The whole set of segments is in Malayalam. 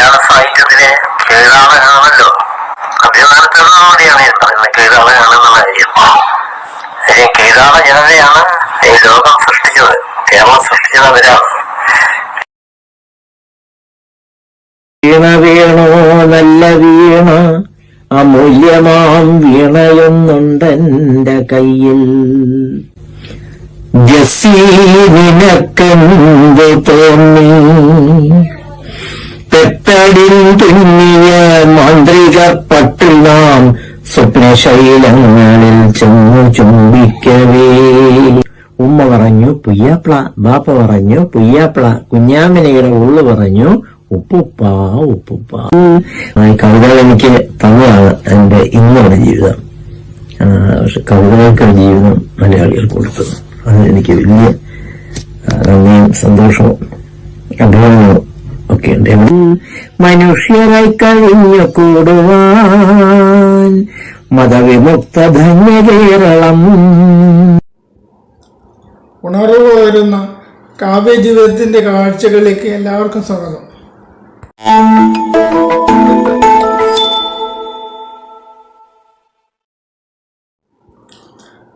മലയാള സാഹിത്യത്തിലെ കീഴാളനാണല്ലോ. അഭിമാനത്തോടുകൂടിയാണ് ഈ പറയുന്നത് കീഴാളനാണെന്നുള്ള കാര്യം. കീഴാള ജനതയാണ് ഈ ലോകം സൃഷ്ടിച്ചത്, കേരളം സൃഷ്ടിച്ചത് അവരാണ്. വീണ വീണോ നല്ല വീണ, അമൂല്യമാം വീണയൊന്നുണ്ടെന്റെ കയ്യിൽ. ജസ്സി നിനക്കെന്ത് തോന്നി, പെട്ടടിൽ തുന്നിയ മാന്ത്രിക പട്ടിൽ നാം സ്വപ്നശൈലങ്ങളിൽ ചെന്നു ചുംബിക്കവേ. ഉമ്മ പറഞ്ഞു പുയ്യാപ്ല, ബാപ്പ പറഞ്ഞു പുയ്യാപ്ല, കുഞ്ഞാമിനയുടെ ഉള്ളു പറഞ്ഞു ഉപ്പുപ്പ ഉപ്പുപ്പ. ഈ കവിതകൾ എനിക്ക് തന്നതാണ് എന്റെ ഇന്നുള്ള ജീവിതം. പക്ഷെ കവിതകൾക്കൊരു ജീവിതം മലയാളികൾ കൊടുത്തത്, അത് എനിക്ക് വലിയ നന്ദിയും സന്തോഷവും അഭിമാനവും ഒക്കെ ഉണ്ട്. മനുഷ്യരായി കഴിഞ്ഞു കൂടുവാൻ മതവിമുക്ത ധന്യ കേരളം. ഉണർവ് വരുന്ന കാവ്യ ജീവിതത്തിന്റെ കാഴ്ചകളിലേക്ക് എല്ലാവർക്കും സ്വാഗതം.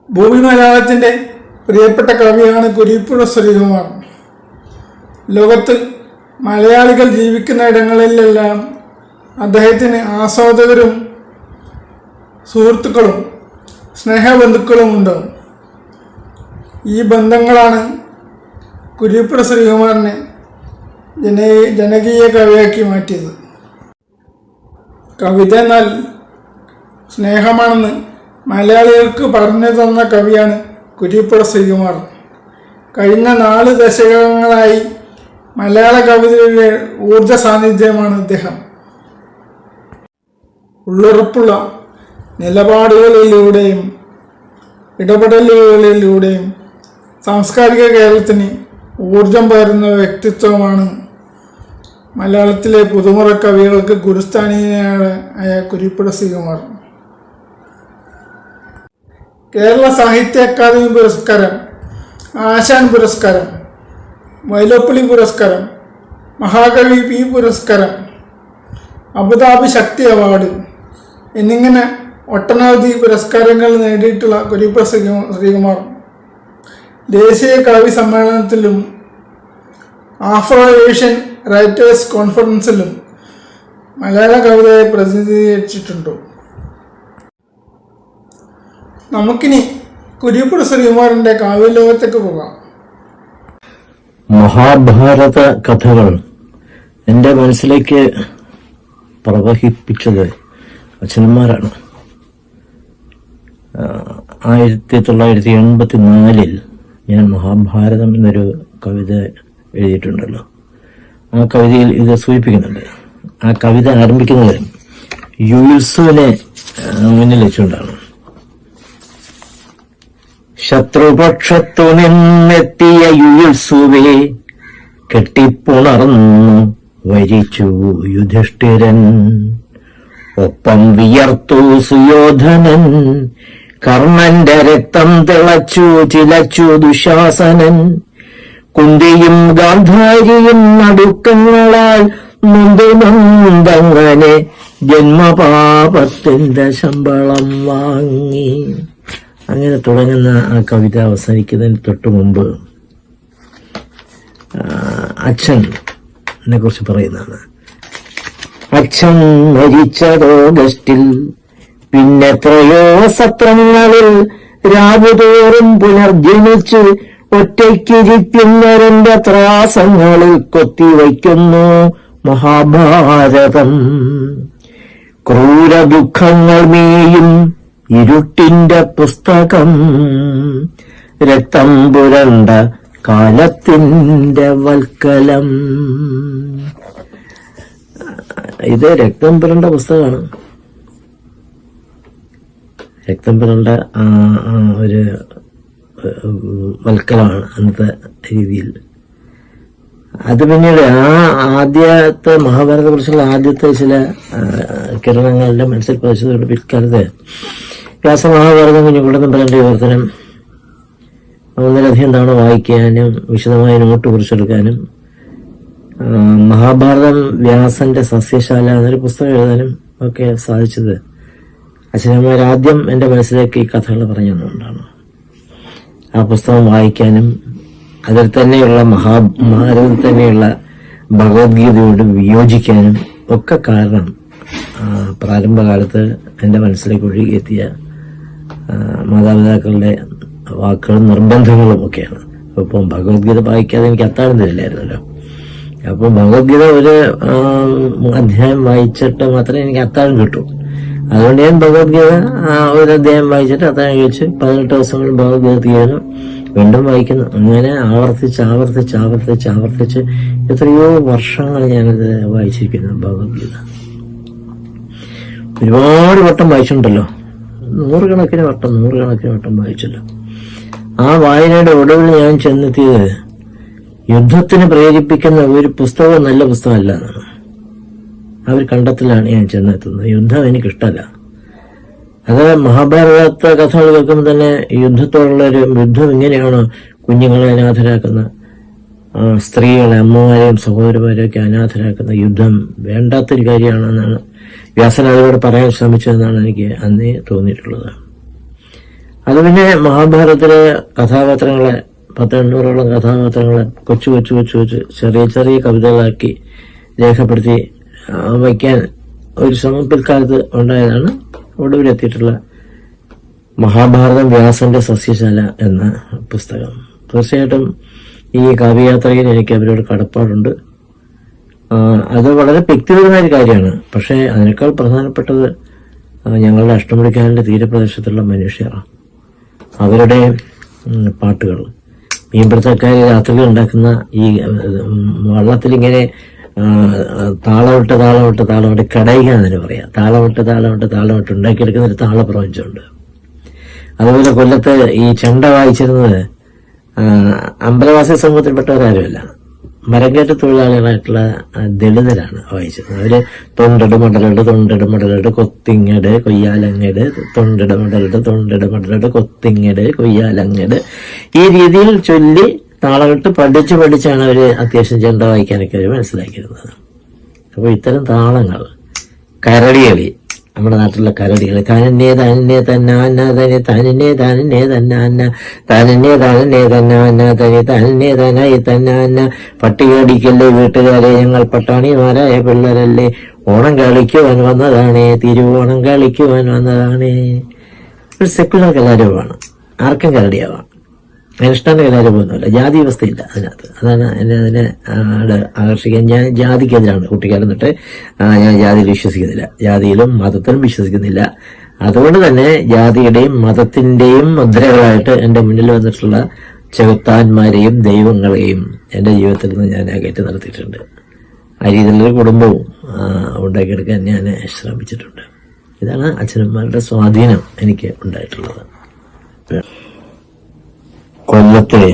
ഭൂമി മലയാളത്തിന്റെ പ്രിയപ്പെട്ട കവിയാണ് കുരീപ്പുഴ ശ്രീകുമാർ. ലോകത്ത് മലയാളികൾ ജീവിക്കുന്ന ഇടങ്ങളിലെല്ലാം അദ്ദേഹത്തിന് ആസ്വാദകരും സുഹൃത്തുക്കളും സ്നേഹബന്ധുക്കളും ഉണ്ട്. ഈ ബന്ധങ്ങളാണ് കുരീപ്പുഴ ശ്രീകുമാറിനെ ജനകീയ കവിയാക്കി മാറ്റിയത്. കവിത എന്നാൽ സ്നേഹമാണെന്ന് മലയാളികൾക്ക് പറഞ്ഞു തന്ന കവിയാണ് കുരീപ്പുഴ ശ്രീകുമാർ. കഴിഞ്ഞ 4 ദശകങ്ങളായി മലയാള കവിതയുടെ ഊർജ സാന്നിധ്യമാണ് അദ്ദേഹം. ഉള്ളുറപ്പുള്ള നിലപാടുകളിലൂടെയും ഇടപെടലുകളിലൂടെയും സാംസ്കാരിക കേരളത്തിന് ഊർജം പകരുന്ന വ്യക്തിത്വമാണ് മലയാളത്തിലെ പുതുമുറ കവികൾക്ക് ഗുരുസ്ഥാനീയനായ കുരീപ്പുഴ ശ്രീകുമാർ. കേരള സാഹിത്യ അക്കാദമി പുരസ്കാരം, ആശാൻ പുരസ്കാരം, വൈലോപ്പിള്ളി പുരസ്കാരം, മഹാകവി പി പുരസ്കാരം, അബുദാബി ശക്തി അവാർഡ് എന്നിങ്ങനെ ഒട്ടനവധി പുരസ്കാരങ്ങൾ നേടിയിട്ടുള്ള കുരീപ്പുഴ ശ്രീകുമാർ ദേശീയ കവി സമ്മേളനത്തിലും ആഫ്രോ ഏഷ്യൻ റൈറ്റേഴ്സ് കോൺഫറൻസിലും മലയാള കവിതയെ പ്രതിനിധീകരിച്ചിട്ടുണ്ട്. നമുക്കിനി കുരീപ്പുഴ ശ്രീകുമാറിന്റെ കാവ്യലോകത്തേക്ക് പോകാം. മഹാഭാരത കഥകൾ എൻ്റെ മനസ്സിലേക്ക് പ്രവഹിപ്പിച്ചത് അച്ഛന്മാരാണ്. 1984 ഞാൻ മഹാഭാരതം എന്നൊരു കവിത എഴുതിയിട്ടുണ്ടല്ലോ. ആ കവിതയിൽ ഇത് സൂചിപ്പിക്കുന്നുണ്ട്. ആ കവിത ആരംഭിക്കുന്നത് യുയുത്സുവിനെ മുന്നിൽ വെച്ചുകൊണ്ടാണ്. ശത്രുപക്ഷത്തു നിന്നെത്തിയ യുയുത്സുവെ കെട്ടിപ്പുണർന്നു വരിച്ചു യുധിഷ്ഠിരൻ. ഒപ്പം വിയർത്തു സുയോധനൻ, കർണന്റെ രക്തം തിളച്ചു ചിലച്ചു ദുശാസനൻ. കുന്തിയും ഗാന്ധാരിയും നടുക്കങ്ങളാൽ നൊന്തങ്ങനെ ജന്മപാപത്തിന്റെ ശമ്പളം വാങ്ങി. അങ്ങനെ തുടങ്ങുന്ന ആ കവിത അവസാനിക്കുന്നതിന് തൊട്ടു മുമ്പ് അച്ഛനെ കുറിച്ച് പറയുന്നതാണ്. അച്ഛൻ മരിച്ചത് ഓഗസ്റ്റിൽ, പിന്നെത്രയോ സത്രങ്ങളിൽ രാവുതോറും പുനർജനിച്ച് ഒറ്റയ്ക്കിരിക്കുന്നവരുടെ ത്രാസങ്ങളിൽ കൊത്തിവയ്ക്കുന്നു മഹാഭാരതം. ക്രൂര ദുഃഖങ്ങൾ മേയും ഇരുട്ടിന്റെ പുസ്തകം, രക്തം പുരണ്ട കാലത്തിന്റെ വൽക്കലം. ഇത് രക്തം പുരണ്ട പുസ്തകമാണ്. രക്തം പുരണ്ട ഒരു വൽക്കലമാണ് അന്നത്തെ രീതിയിൽ. അത് പിന്നീട് ആദ്യത്തെ മഹാഭാരതത്തെ കുറിച്ചുള്ള ആദ്യത്തെ ചില കിരണങ്ങളുടെ മനസ്സിൽ പതിച്ചതുകൊണ്ട് പിൽക്കാലത്ത് വ്യാസമഹാഭാരതം കുഞ്ഞുകുളത്തും പറയേണ്ട വിവർത്തനം ഒന്നിലധികം തവണ വായിക്കാനും വിശദമായ നോട്ട് കുറിച്ചെടുക്കാനും മഹാഭാരതം വ്യാസന്റെ സസ്യശാല എന്നൊരു പുസ്തകം എഴുതാനും ഒക്കെ സാധിച്ചത് അച്ഛനമ്മമാർ ആദ്യം എൻ്റെ മനസ്സിലേക്ക് ഈ കഥകൾ പറഞ്ഞു തന്നുകൊണ്ടാണ്. ആ പുസ്തകം വായിക്കാനും അതിൽ തന്നെയുള്ള മഹാഭാരതത്തിൽ തന്നെയുള്ള ഭഗവത്ഗീതയോട് വിയോജിക്കാനും ഒക്കെ കാരണം പ്രാരംഭകാലത്ത് എൻ്റെ മനസ്സിലേക്ക് ഒഴുകിയെത്തിയ മാതാപിതാക്കളുടെ വാക്കുകളും നിർബന്ധങ്ങളും ഒക്കെയാണ്. ഇപ്പം ഭഗവത്ഗീത വായിക്കാതെ എനിക്ക് അത്താഴം തരില്ലായിരുന്നല്ലോ. അപ്പോൾ ഭഗവത്ഗീത ഒരു അധ്യായം വായിച്ചിട്ട് മാത്രമേ എനിക്ക് അത്താഴം കിട്ടൂ. അതുകൊണ്ട് ഞാൻ ഭഗവത്ഗീത ഒരു അധ്യായം വായിച്ചിട്ട് അത്താഴം കഴിച്ച് 18 ദിവസങ്ങൾ ഭഗവത്ഗീത തീരുന്നു, വീണ്ടും വായിക്കുന്നു. അങ്ങനെ ആവർത്തിച്ച് എത്രയോ വർഷങ്ങൾ ഞാനത് വായിച്ചിരിക്കുന്നു. ഭഗവത്ഗീത ഒരുപാട് വട്ടം വായിച്ചിട്ടുണ്ടല്ലോ, നൂറുകണക്കിന് വട്ടം വായിച്ചല്ലോ. ആ വായനയുടെ ഒടുവിൽ ഞാൻ ചെന്നെത്തിയത് യുദ്ധത്തിന് പ്രേരിപ്പിക്കുന്ന ഒരു പുസ്തകം നല്ല പുസ്തകമല്ല എന്നാണ്. ആ ഒരു കണ്ടെത്തലാണ് ഞാൻ ചെന്നെത്തുന്നത്. യുദ്ധം എനിക്കിഷ്ടമല്ല. അത് മഹാഭാരത കഥകൾ കേൾക്കുമ്പോൾ തന്നെ യുദ്ധത്തോടുള്ളൊരു യുദ്ധം ഇങ്ങനെയാണോ കുഞ്ഞുങ്ങളെ അനാഥരാക്കുന്ന, സ്ത്രീകളെ, അമ്മമാരെയും സഹോദരന്മാരെയും ഒക്കെ അനാഥരാക്കുന്ന യുദ്ധം വേണ്ടാത്തൊരു കാര്യമാണെന്നാണ് വ്യാസൻ അതിലൂടെ പറയാൻ ശ്രമിച്ചതെന്നാണ് എനിക്ക് അന്നേ തോന്നിയിട്ടുള്ളത്. അത് പിന്നെ മഹാഭാരതത്തിലെ കഥാപാത്രങ്ങളെ 100-800ഓളം കഥാപാത്രങ്ങളെ കൊച്ചു ചെറിയ കവിതകളാക്കി രേഖപ്പെടുത്തി വയ്ക്കാൻ ഒരു ശ്രമം പിൽക്കാലത്ത് ഉണ്ടായതാണ് ഒടുവിലെത്തിയിട്ടുള്ള മഹാഭാരതം വ്യാസന്റെ സസ്യശാല എന്ന പുസ്തകം. തീർച്ചയായിട്ടും ഈ കാവ്യയാത്രയിൽ എനിക്ക് അവരോട് കടപ്പാടുണ്ട്. അത് വളരെ വ്യക്തിപരമായ ഒരു കാര്യമാണ്. പക്ഷേ അതിനേക്കാൾ പ്രധാനപ്പെട്ടത് ഞങ്ങളുടെ അഷ്ടമുടിക്കായലിന്റെ തീരപ്രദേശത്തുള്ള മനുഷ്യർ, അവരുടെ പാട്ടുകൾ, മീൻപിടുത്തക്കാർ രാത്രികൾ ഉണ്ടാക്കുന്ന ഈ വള്ളത്തിലിങ്ങനെ താളമിട്ട് കടയുക എന്നതിന് പറയാം. താളമിട്ട് ഉണ്ടാക്കിയെടുക്കുന്ന ഒരു താളപ്രപഞ്ചമുണ്ട്. അതുപോലെ കൊല്ലത്ത് ഈ ചെണ്ട വായിച്ചിരുന്നത് അമ്പലവാസി സമൂഹത്തിൽപ്പെട്ടവരാരുമല്ല, മരങ്കേറ്റ തൊഴിലാളികളായിട്ടുള്ള ദളിതരാണ് വായിച്ചിരുന്നത്. അവര് തൊണ്ടിട കൊത്തിങ്ങട് കൊയ്യാലങ്ങട് തൊണ്ടിട കൊത്തിങ്ങട് കൊയ്യാലങ്ങട് ഈ രീതിയിൽ ചൊല്ലി താളമിട്ട് പഠിച്ചാണ് അവര് അത്യാവശ്യം ചെണ്ട വായിക്കാനൊക്കെ അവർ മനസ്സിലാക്കിയിരുന്നത്. അപ്പോൾ ഇത്തരം താളങ്ങൾ, കരടികളി, നമ്മുടെ നാട്ടിലുള്ള കരടികളി, തനന്നേ തന്നാന്ന തനി തനന്നേ തന്നാന്ന പട്ടികടിക്കല്ലേ വീട്ടുകാരെ, ഞങ്ങൾ പട്ടാണിമാരായ പിള്ളേരല്ലേ, ഓണം കളിക്കുവാൻ വന്നതാണേ, തിരുവോണം കളിക്കുവാൻ വന്നതാണേ. ഒരു സെക്കുലർ കലാരൂപമാണ്, ആർക്കും കരടിയാവാം. അനുഷ്ഠാന കലാരൂപമൊന്നുമില്ല, ജാതി വ്യവസ്ഥയില്ല അതിനകത്ത്. അതാണ് എന്നെ അതിനെ ആകർഷിക്കാൻ. ഞാൻ ജാതിക്കെതിരാണ്. കുട്ടിക്കാലം തൊട്ട് ഞാൻ ജാതിയിൽ വിശ്വസിക്കുന്നില്ല, ജാതിയിലും മതത്തിലും വിശ്വസിക്കുന്നില്ല. അതുകൊണ്ട് തന്നെ ജാതിയുടെയും മതത്തിന്റെയും മുദ്രകളായിട്ട് എന്റെ മുന്നിൽ വന്നിട്ടുള്ള ചെകുത്താന്മാരെയും ദൈവങ്ങളെയും എന്റെ ജീവിതത്തിൽ നിന്ന് ഞാൻ അകറ്റി നിർത്തിയിട്ടുണ്ട്. ആ രീതിയിലൊരു കുടുംബവും ഉണ്ടാക്കിയെടുക്കാൻ ഞാൻ ശ്രമിച്ചിട്ടുണ്ട്. ഇതാണ് അച്ഛനമ്മമാരുടെ സ്വാധീനം എനിക്ക് ഉണ്ടായിട്ടുള്ളത്. കൊല്ലത്തെ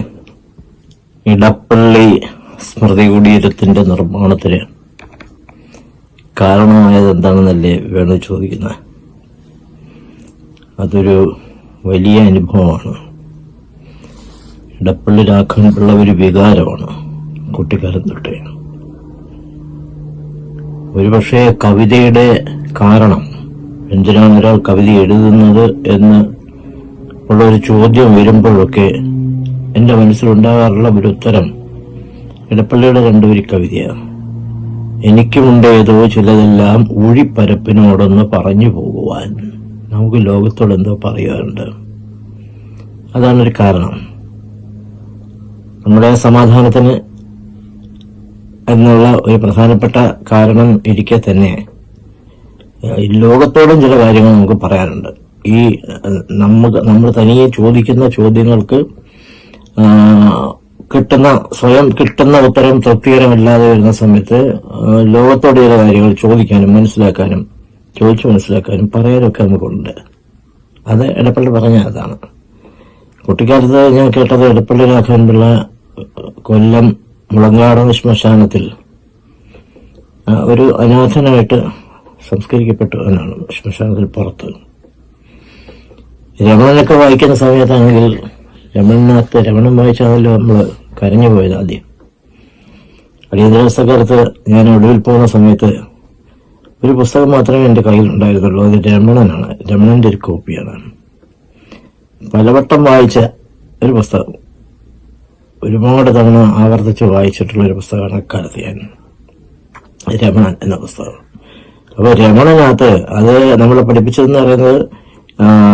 ഇടപ്പള്ളി സ്മൃതി കുടീരത്തിന്റെ നിർമ്മാണത്തിന് കാരണമായത് എന്താണെന്നല്ലേ വേണു ചോദിക്കുന്നത്. അതൊരു വലിയ അനുഭവമാണ്. ഇടപ്പള്ളി രാഘവൻപിള്ള ഒരു വികാരമാണ് കുട്ടിക്കാലം തൊട്ടേ. ഒരുപക്ഷെ കവിതയുടെ കാരണം, എന്തിനാണ് ഒരാൾ കവിത എഴുതുന്നത് എന്ന് ഉള്ള ഒരു ചോദ്യം വരുമ്പോഴൊക്കെ എന്റെ മനസ്സിലുണ്ടാകാറുള്ള ഒരു ഉത്തരം ഇടപ്പള്ളിയുടെ 2 വരി കവിതയാണ്. എനിക്കുമുണ്ട് ഏതോ ചിലതെല്ലാം ഊഴിപ്പരപ്പിനോടൊന്ന് പറഞ്ഞു പോകുവാൻ. നമുക്ക് ലോകത്തോട് എന്തോ പറയാറുണ്ട്. അതാണൊരു കാരണം. നമ്മുടെ സമാധാനത്തിന് എന്നുള്ള ഒരു പ്രധാനപ്പെട്ട കാരണം ഇരിക്കെ തന്നെ ലോകത്തോടും ചില കാര്യങ്ങൾ നമുക്ക് പറയാനുണ്ട്. ഈ നമ്മൾ തനിയെ ചോദിക്കുന്ന ചോദ്യങ്ങൾക്ക് സ്വയം കിട്ടുന്ന ഉത്തരം തൃപ്തികരമല്ലാതെ വരുന്ന സമയത്ത് ലോകത്തോട് ചില കാര്യങ്ങൾ ചോദിക്കാനും ചോദിച്ചു മനസ്സിലാക്കാനും പറയാനൊക്കെ നമുക്കുണ്ട്. അത് ഇടപ്പള്ളി പറഞ്ഞ അതാണ്. കുട്ടിക്കാലത്ത് ഞാൻ കേട്ടത് ഇടപ്പള്ളി രാഘവൻപിള്ള കൊല്ലം മുളങ്കാടൻ ശ്മശാനത്തിൽ ഒരു അനാഥനായിട്ട് സംസ്കരിക്കപ്പെട്ടു എന്നാണ്. ശ്മശാനത്തിൽ പുറത്ത് രമണനൊക്കെ വായിക്കുന്ന സമയത്താണെങ്കിൽ രമണൻ വായിച്ചാണല്ലോ നമ്മൾ കരഞ്ഞു പോയത് ആദ്യം. അടിയന്തരാവസ്ഥക്കാലത്ത് ഞാൻ ഒടുവിൽ പോകുന്ന സമയത്ത് ഒരു പുസ്തകം മാത്രമേ എൻ്റെ കയ്യിൽ ഉണ്ടായിരുന്നുള്ളൂ. അത് രമണനാണ്. രമണന്റെ ഒരു കോപ്പിയാണ്. പലവട്ടം വായിച്ച ഒരു പുസ്തകം, ഒരുപാട് തവണ ആവർത്തിച്ച് വായിച്ചിട്ടുള്ള ഒരു പുസ്തകമാണ് അക്കാലത്ത് ഞാൻ രമണൻ എന്ന പുസ്തകം. അപ്പോൾ രമണനകത്ത് അത് നമ്മളെ പഠിപ്പിച്ചതെന്ന് പറയുന്നത്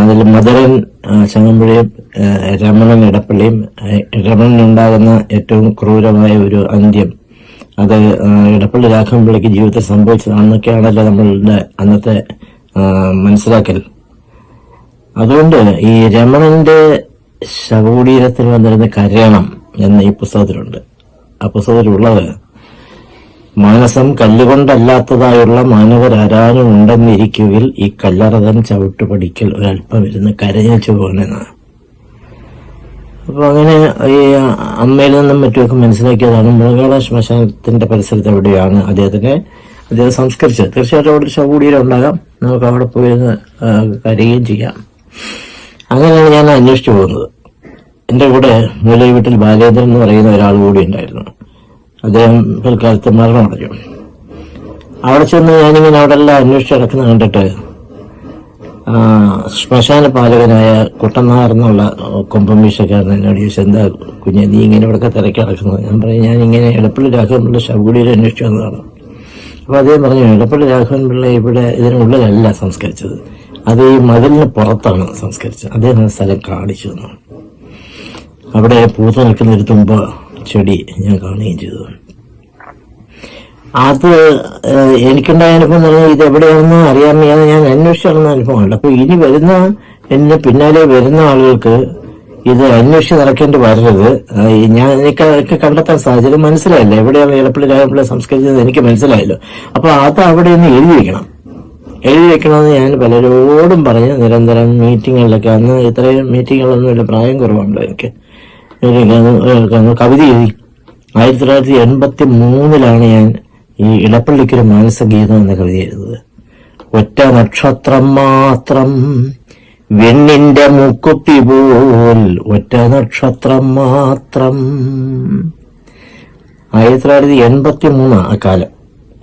അതിൽ മധുരൻ ചങ്ങമ്പുഴയും രമണൻ ഇടപ്പള്ളിയും രമണനുണ്ടാകുന്ന ഏറ്റവും ക്രൂരമായ ഒരു അന്ത്യം അത് ഇടപ്പള്ളി രാഘവൻപിള്ളയ്ക്ക് ജീവിതത്തിൽ സംഭവിച്ചതാണെന്നൊക്കെയാണല്ലോ നമ്മളുടെ അന്നത്തെ മനസ്സിലാക്കൽ. അതുകൊണ്ട് ഈ രമണന്റെ ശവകുടീരത്തിൽ വന്നിരുന്ന കരയണം എന്ന ഈ പുസ്തകത്തിലുണ്ട്. ആ പുസ്തകത്തിലുള്ളത് മാനസം കല്ലുകൊണ്ടല്ലാത്തതായുള്ള മാനവരാരാനും ഉണ്ടെന്നിരിക്കുവിൽ ഈ കല്ലറതൻ ചവിട്ടുപടിക്കൽ ഒരല്പം ഇരുന്ന് കരഞ്ഞു പോകണമെന്നാണ്. അപ്പൊ അങ്ങനെ ഈ അമ്മയിൽ നിന്നും മറ്റുമൊക്കെ മനസ്സിലാക്കിയതാണ് മുളകാള ശ്മശാനത്തിന്റെ പരിസരത്ത് എവിടെയാണ് അദ്ദേഹം സംസ്കരിച്ചത്. തീർച്ചയായിട്ടും അവിടെ ഒരു ശവകുടീരം ഉണ്ടാകാം, നമുക്ക് അവിടെ പോയിരുന്ന് കരയുകയും ചെയ്യാം. അങ്ങനെയാണ് ഞാൻ അന്വേഷിച്ചു പോകുന്നത്. എന്റെ കൂടെ മൂലൈ വീട്ടിൽ ബാലേന്ദ്രൻ എന്ന് പറയുന്ന ഒരാൾ കൂടി ഉണ്ടായിരുന്നു. അദ്ദേഹം പിൽക്കാലത്ത് മരണമടഞ്ഞു. അവിടെ ചെന്ന് ഞാനിങ്ങനെ അവിടെ എല്ലാം അന്വേഷിച്ച് നടക്കുന്ന കണ്ടിട്ട് ശ്മശാന പാലകനായ കുട്ടനാർ എന്നുള്ള കൊമ്പം വീശക്കാരൻ എന്നോട് ചോദിച്ചു, എന്താ കുഞ്ഞെ നീ ഇങ്ങനെ ഇവിടെ തിരക്കി നടക്കുന്നത്? ഞാൻ പറഞ്ഞു, ഞാനിങ്ങനെ എടപ്പള്ളി രാഘവൻപിള്ള ശവകുടീരം അന്വേഷിച്ചു വന്നതാണ്. അപ്പൊ അദ്ദേഹം പറഞ്ഞു, എടപ്പള്ളി രാഘവൻപിള്ള ഇവിടെ ഇതിനുള്ളിലല്ല സംസ്കരിച്ചത്, അത് ഈ മതിലിന് പുറത്താണ് സംസ്കരിച്ചത്. അദ്ദേഹം ആ സ്ഥലം കാണിച്ചു തന്നു. അവിടെ പൂത്ത് നിൽക്കുന്ന ഒരു തുമ്പ ചെടി ഞാൻ കാണുകയും ചെയ്തു. അത് എനിക്കുണ്ടായ അനുഭവം എന്ന് പറഞ്ഞാൽ ഇത് എവിടെയാണെന്ന് അറിയാൻ വയ്യാതെ ഞാൻ അന്വേഷിച്ച് നടന്ന അനുഭവമാണ്. അപ്പൊ ഇനി എന്നെ പിന്നാലെ വരുന്ന ആളുകൾക്ക് ഇത് അന്വേഷിച്ച് നടക്കേണ്ടി വരരുത്. ഞാൻ എനിക്ക് കണ്ടെത്താൻ സാഹചര്യം മനസ്സിലായില്ല, എവിടെയാണ് ഇടപ്പള്ളി രാഘവൻപിള്ള സംസ്കരിച്ചത് എനിക്ക് മനസ്സിലായല്ലോ. അപ്പൊ അത് അവിടെ ഒന്ന് എഴുതി വെക്കണമെന്ന് ഞാൻ പലരോടും പറഞ്ഞ് നിരന്തരം മീറ്റിങ്ങുകളിലൊക്കെ, അന്ന് ഇത്രയും മീറ്റിങ്ങുകളൊന്നുമില്ല, പ്രായം കുറവുണ്ടോ എനിക്ക്, കവിത എഴുതി. 1983 ഞാൻ ഈ ഇടപ്പള്ളിക്കൊരു മാനസഗീതം എന്ന കവിത എഴുതുന്നത്. ഒറ്റ നക്ഷത്രം മാത്രം വെണ്ണിന്റെ മൂക്കുത്തി പോൽ, ഒറ്റ നക്ഷത്രം മാത്രം. 1983 ആ കാലം.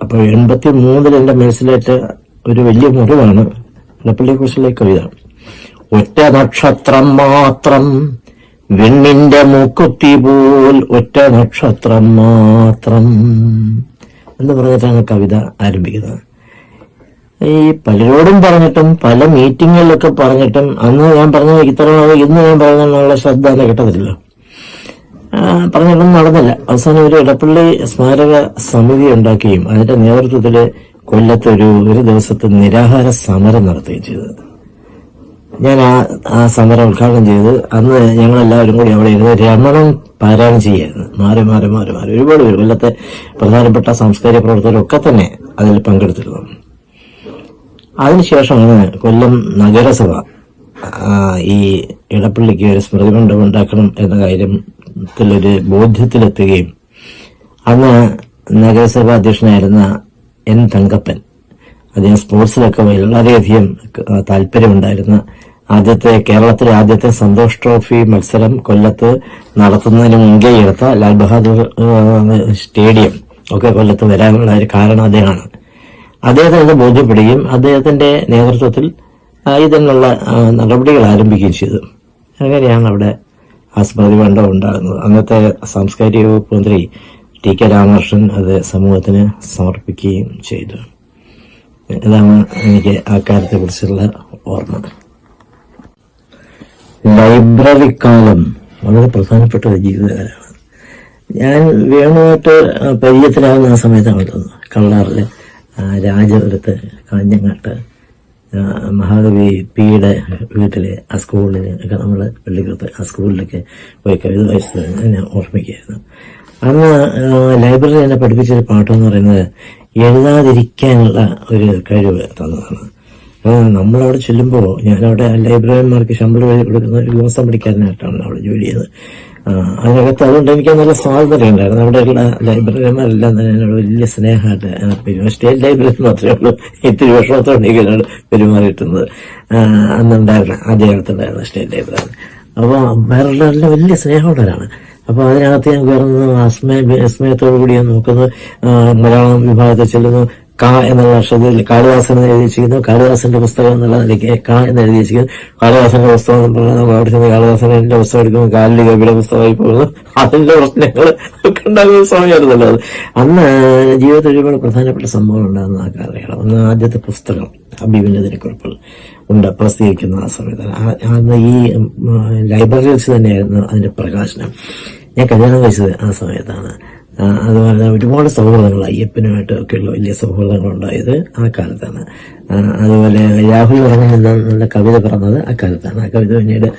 അപ്പൊ 83 എന്റെ മനസ്സിലേറ്റ ഒരു വലിയ മുറിവാണ് ഇടപ്പള്ളിയെ കുറിച്ചുള്ള കവിത. ഒറ്റ നക്ഷത്രം മാത്രം വെണ്ണിന്റെ മൂക്കുത്തി പോൽ, ഒറ്റ നക്ഷത്രം മാത്രം എന്ന് പറഞ്ഞിട്ടാണ് കവിത ആരംഭിക്കുന്നത്. ഈ പലരോടും പറഞ്ഞിട്ടും പല മീറ്റിങ്ങുകളിലൊക്കെ പറഞ്ഞിട്ടും അന്ന് ഞാൻ പറഞ്ഞ ഇന്ന് ഞാൻ പറഞ്ഞ ശ്രദ്ധ എന്നെ കിട്ടത്തില്ലല്ലോ, പറഞ്ഞിട്ടും നടന്നില്ല. അവസാനം ഒരു ഇടപ്പള്ളി സ്മാരക സമിതി ഉണ്ടാക്കുകയും അതിന്റെ നേതൃത്വത്തില് കൊല്ലത്ത് ഒരു ദിവസത്തെ നിരാഹാര സമരം നടത്തുകയും ചെയ്തത്. ഞാൻ ആ സമരം ഉദ്ഘാടനം ചെയ്ത് അന്ന് ഞങ്ങളെല്ലാവരും കൂടി അവിടെ ഇരുന്ന് രമണൻ പാരായണം ചെയ്യായിരുന്നു. മാറി ഒരുപാട് പേര്, കൊല്ലത്തെ പ്രധാനപ്പെട്ട സാംസ്കാരിക പ്രവർത്തകരൊക്കെ തന്നെ അതിൽ പങ്കെടുത്തിരുന്നു. അതിനുശേഷമാണ് കൊല്ലം നഗരസഭ ഈ ഇടപ്പള്ളിക്ക് ഒരു സ്മൃതി മണ്ഡപം ഉണ്ടാക്കണം എന്ന കാര്യത്തിലൊരു ബോധ്യത്തിലെത്തുകയും അന്ന് നഗരസഭ അധ്യക്ഷനായിരുന്ന എൻ തങ്കപ്പൻ, അദ്ദേഹം സ്പോർട്സിലൊക്കെ വളരെയധികം താല്പര്യമുണ്ടായിരുന്ന, കേരളത്തിലെ ആദ്യത്തെ സന്തോഷ് ട്രോഫി മത്സരം കൊല്ലത്ത് നടത്തുന്നതിന് മുൻകൈ എടുത്ത ലാൽ ബഹാദൂർ സ്റ്റേഡിയം ഒക്കെ കൊല്ലത്ത് വരാനുള്ള ഒരു കാരണം അദ്ദേഹമാണ്. അദ്ദേഹത്തിന് ബോധ്യപ്പെടുകയും അദ്ദേഹത്തിന്റെ നേതൃത്വത്തിൽ ഇതിനുള്ള നടപടികൾ ആരംഭിക്കുകയും ചെയ്തു. അങ്ങനെയാണ് അവിടെ ആ സ്മൃതി മണ്ഡപം ഉണ്ടാകുന്നത്. അന്നത്തെ സാംസ്കാരിക വകുപ്പ് മന്ത്രി ടി കെ രാമകൃഷ്ണൻ അത് സമൂഹത്തിന് സമർപ്പിക്കുകയും ചെയ്തു. ഇതാണ് എനിക്ക് ആ കാര്യത്തെ കുറിച്ചുള്ള ഓർമ്മ. ലൈബ്രറി കാലം വളരെ പ്രധാനപ്പെട്ട ഒരു ജീവിതകാലമാണ്. ഞാൻ വേണുമായിട്ട് പരിചയത്തിലാവുന്ന ആ സമയത്താണ് തോന്നുന്നത്. കള്ളാറിലെ രാജപുരത്ത് കാഞ്ഞങ്ങാട്ട് മഹാകവി പിയുടെ വീട്ടിലെ ആ സ്കൂളിൽ ഒക്കെ നമ്മൾ പള്ളിക്കത്ത് ആ സ്കൂളിലൊക്കെ പോയി കവിത വായിച്ചത് ഞാൻ ഓർമ്മിക്കുകയായിരുന്നു. അന്ന് ലൈബ്രറി എന്നെ പഠിപ്പിച്ചൊരു പാട്ടെന്ന് പറയുന്നത് എഴുതാതിരിക്കാനുള്ള ഒരു കഴിവ് തന്നതാണ്. നമ്മളവിടെ ചെല്ലുമ്പോൾ ഞാനവിടെ ലൈബ്രറിമാർക്ക് ശമ്പളം എഴുതി കൊടുക്കുന്ന ഒരു ദിവസം പഠിക്കാനായിട്ടാണ് അവിടെ ജോലി ചെയ്തത്. അതിനകത്ത് അതുകൊണ്ട് എനിക്ക് നല്ല സ്വാതന്ത്ര്യം ഉണ്ടായിരുന്നു. അവിടെയുള്ള ലൈബ്രറിമാരെല്ലാം തന്നെ എന്നോട് വലിയ സ്നേഹമായിട്ട് സ്റ്റേറ്റ് ലൈബ്രറി മാത്രമേ ഉള്ളൂ ഇത്തിരി വർഷത്തോടെ എന്നോട് പെരുമാറിയിട്ടുന്നത് അന്നുണ്ടായിരുന്നു. ആദ്യ കാലത്തുണ്ടായിരുന്നു സ്റ്റേറ്റ് ലൈബ്രറി. അപ്പോൾ വേറെല്ലാം വലിയ സ്നേഹമുള്ളവരാണ്. അപ്പൊ അതിനകത്ത് ഞാൻ കയറുന്നത് വിസ്മയത്തോടു കൂടി ഞാൻ നോക്കുന്നത് മലയാളം വിഭാഗത്തിൽ ചെല്ലുന്നു. ക എന്നുള്ള അക്ഷരത്തിൽ കാളിദാസൻ എന്ന് എഴുതി വെച്ചിരിക്കുന്നു. കാളിദാസന്റെ പുസ്തകം എന്നുള്ള നിലയ്ക്ക് ക എന്ന് എഴുതി വെച്ചിരിക്കുന്നു. കാളിദാസന്റെ പുസ്തകം എന്ന് പറഞ്ഞാൽ നമ്മൾ അവിടെ ചെന്ന് കാളിദാസന്റെ എന്റെ പുസ്തകം എടുക്കുമ്പോൾ കാലിന്റെ കവിയുടെ പുസ്തകമായി പോകുന്നു. അതിന്റെ പ്രശ്നങ്ങൾ ഒക്കെ ഉണ്ടാകുന്ന സമയമായിരുന്നല്ലോ അത്. അന്ന് ജീവിതത്തിൽ ഒരുപാട് പ്രധാനപ്പെട്ട സംഭവം ഉണ്ടാകുന്ന ആ കാലഘട്ടം. അന്ന് ആദ്യത്തെ പുസ്തകം ഹബീബിന്റെ ദിനക്കുറിപ്പുകൾ ഉണ്ട് പ്രസിദ്ധീകരിക്കുന്ന ആ സമയത്താണ്. അന്ന് ഈ ലൈബ്രറി വെച്ച് തന്നെയായിരുന്നു അതിന്റെ പ്രകാശനം. ഞാൻ കല്യാണം കഴിച്ചത് ആ സമയത്താണ്. അതുപോലെ ഒരുപാട് സൗഹൃദങ്ങൾ അയ്യപ്പനുമായിട്ട് ഒക്കെയുള്ള വലിയ സൗഹൃദങ്ങൾ ഉണ്ടായത് ആ കാലത്താണ്. അതുപോലെ രാഹുൽ ഉറങ്ങുന്ന കവിത പറഞ്ഞത് ആ കാലത്താണ്. ആ കവിത പിന്നീട്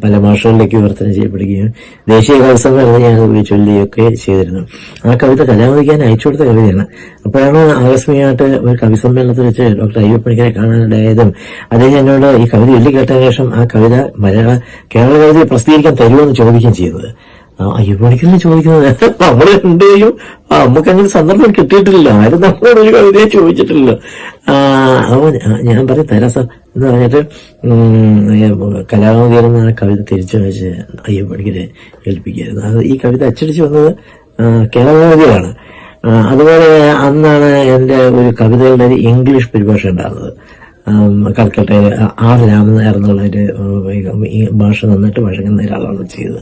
പല ഭാഷകളിലേക്ക് വിവർത്തനം ചെയ്യപ്പെടുകയും ദേശീയ കവിസമ്മേളനം ഞാൻ ചൊല്ലുകയൊക്കെ ചെയ്തിരുന്നു. ആ കവിത കലാമതിക്കാൻ അയച്ചു കൊടുത്ത കവിതയാണ്. അപ്പോഴാണ് ആകസ്മികമായിട്ട് ഒരു കവിസമ്മേളനത്തിൽ വെച്ച് ഡോക്ടർ അയ്യപ്പണിക്കരെ കാണാനിടയായതും അദ്ദേഹം എന്നോട് ഈ കവിത എഴുതി കേട്ടതിന് ശേഷം ആ കവിത കേരള കവിതയെ പ്രസിദ്ധീകരിക്കാൻ തരുമെന്ന് ചോദിക്കുകയും ചെയ്തത്. അയ്യപ്പണിക്കലിന് ചോദിക്കുന്നത് നമ്മൾ രണ്ടുപേരും നമുക്ക് അങ്ങനെ സന്ദർഭം കിട്ടിയിട്ടില്ല. ആരും നമ്മളോട് ഒരു കവിതയെ ചോദിച്ചിട്ടില്ലല്ലോ. അപ്പൊ ഞാൻ പറയും തരാം സാർ എന്ന് പറഞ്ഞിട്ട് കലാമതി എന്ന ആ കവിത തിരിച്ചു വെച്ച് അയ്യപ്പണിക്കരെ ഏൽപ്പിക്കുകയായിരുന്നു. അത് ഈ കവിത അച്ചടിച്ചു വന്നത് കേരളകവിതയാണ്. അതുപോലെ അന്നാണ് എന്റെ ഒരു കവിതകളുടെ ഒരു ഇംഗ്ലീഷ് പരിഭാഷ ഉണ്ടാകുന്നത്. കൽക്കട്ടയിൽ ആർ രാമൻ നായർ എന്നുള്ളൊരു ഈ ഭാഷ നന്നായിട്ട് വഴങ്ങുന്ന ഒരാളാണ് ചെയ്തത്,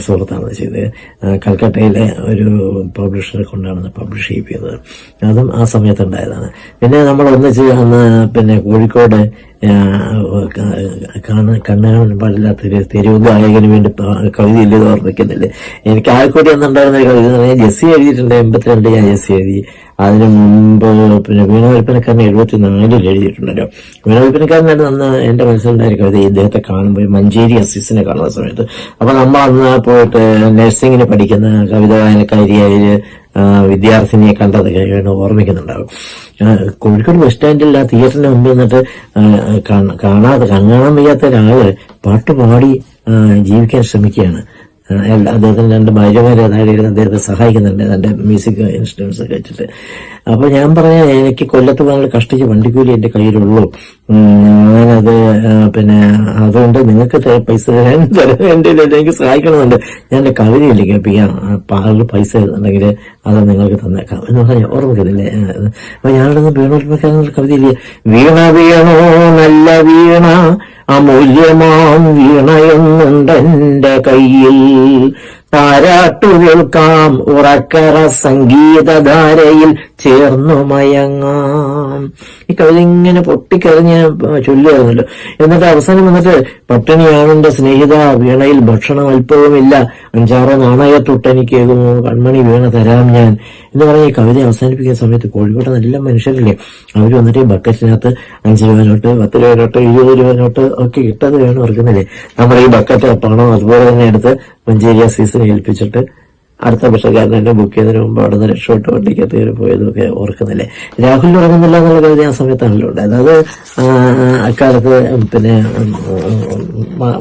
സുഹൃത്താണ് ചെയ്തത്. കൽക്കട്ടയിലെ ഒരു പബ്ലിഷറെ കൊണ്ടാണ് പബ്ലിഷ് ചെയ്യിപ്പിക്കുന്നത്. അതും ആ സമയത്തുണ്ടായതാണ്. പിന്നെ നമ്മൾ ഒന്നിച്ച് അന്ന് പിന്നെ കോഴിക്കോട് കണ്ണുകാണാൻ പാടില്ലാത്തൊരു തെരുവ് ഗായകന് വേണ്ടി കവിത ഇല്ലത് ഓർമ്മിക്കുന്നില്ലേ. എനിക്ക് ആയിക്കോട്ടെ എന്നുണ്ടായിരുന്ന ഒരു കവിത ഞാൻ ജെസ്സി എഴുതിയിട്ടുണ്ട്. 82 ഞാൻ ജെസ്സി എഴുതി. അതിനു മുമ്പ് പിന്നെ വീണവിൽപ്പനക്കാരൻ 74 എഴുതിയിട്ടുണ്ടല്ലോ. വീണവിൽപ്പനക്കാരനായിട്ട് അന്ന് എന്റെ മനസ്സിലുണ്ടായ കവിത ഇദ്ദേഹത്തെ കാണുമ്പോൾ മഞ്ചേരി അസീസിനെ കാണുന്ന സമയത്ത്. അപ്പൊ നമ്മൾ അന്ന് പോയിട്ട് നഴ്സിംഗിന് പഠിക്കുന്ന കവിത വായനക്കാരിയായ വിദ്യാർത്ഥിനിയെ കണ്ടതൊക്കെ ഓർമ്മിക്കുന്നുണ്ടാവും. കോഴിക്കോട് ബസ് സ്റ്റാൻഡിൽ ആ തിയേറ്ററിന് മുമ്പിൽ നിന്നിട്ട് കാണാൻ വയ്യാത്ത ഒരാള് പാട്ടുപാടി ജീവിക്കാൻ ശ്രമിക്കുകയാണ്. അദ്ദേഹത്തിന് 2 ഭാര്യമാരെ അതായത് അദ്ദേഹത്തെ സഹായിക്കുന്നുണ്ട് തന്റെ മ്യൂസിക് ഇൻസ്ട്രുമെന്റ്സ് ഒക്കെ വെച്ചിട്ട്. അപ്പൊ ഞാൻ പറയാം, എനിക്ക് കൊല്ലത്ത് പോകാനുള്ള കഷ്ടിച്ച് വണ്ടിക്കൂലി എന്റെ കയ്യിലുള്ളൂ. ഞാനത് പിന്നെ അതുകൊണ്ട് നിങ്ങൾക്ക് പൈസ എന്റെ എനിക്ക് സഹായിക്കണമെന്നുണ്ട്. ഞാൻ എന്റെ കവിതയില്ലേ കേൾപ്പിക്കാം, ആളുകൾ പൈസ ഉണ്ടെങ്കിൽ അത് നിങ്ങൾക്ക് തന്നേക്കാം എന്ന് പറഞ്ഞാൽ ഓർമ്മിക്കുന്നില്ലേ. അപ്പൊ ഞാനിടുന്ന വീണോൽപ്പക്കാരൻ കവിതയില്ലേ, വീണ വീണോ നല്ല വീണ അമൂല്യമാം വീണയെന്നുണ്ടെന്റെ കയ്യിൽ, താരാട്ടു കേൾക്കാം ഉറക്കറ സംഗീതധാരയിൽ ചേർന്നു മയങ്ങാം. ഈ കവിത ഇങ്ങനെ പൊട്ടിക്കറിഞ്ഞ് ചൊല്ലുമായിരുന്നല്ലോ. എന്നിട്ട് അവസാനം വന്നിട്ട് പട്ടിണിയാണെന്റെ സ്നേഹിത, വീണയിൽ ഭക്ഷണം അല്പവുമില്ല, 5-6 നാണയത്തൊട്ടെനിക്കേകുമോ, കൺമണി വീണ തരാം ഞാൻ എന്ന് പറഞ്ഞ് ഈ കവിത അവസാനിപ്പിക്കുന്ന സമയത്ത് കോഴിക്കോട്ടെ നല്ല മനുഷ്യരില്ലേ, അവർ വന്നിട്ട് ഈ ബക്കറ്റിനകത്ത് 5 രൂപ നോട്ട്, 10 രൂപ നോട്ട്, 20 രൂപ നോട്ട് ഒക്കെ ഇട്ടത് വേണം ഓർക്കുന്നില്ലേ. നമ്മുടെ ഈ ബക്കറ്റ് പണം അതുപോലെ തന്നെ എടുത്ത് മഞ്ചേരി അസീസിനെ ഏൽപ്പിച്ചിട്ട് അടുത്ത ഭിക്ഷക്കാരനെ ബുക്ക് ചെയ്തതിന് മുമ്പ് അവിടെ നിന്ന് രക്ഷപ്പെട്ട് വണ്ടിക്കകത്ത് കയറി പോയതൊക്കെ ഓർക്കുന്നില്ലേ. രാഹുൽ ഉറങ്ങുന്നില്ല എന്നുള്ള കവിത ആ സമയത്താണല്ലോ ഉണ്ടായത്. അത് അക്കാലത്ത് പിന്നെ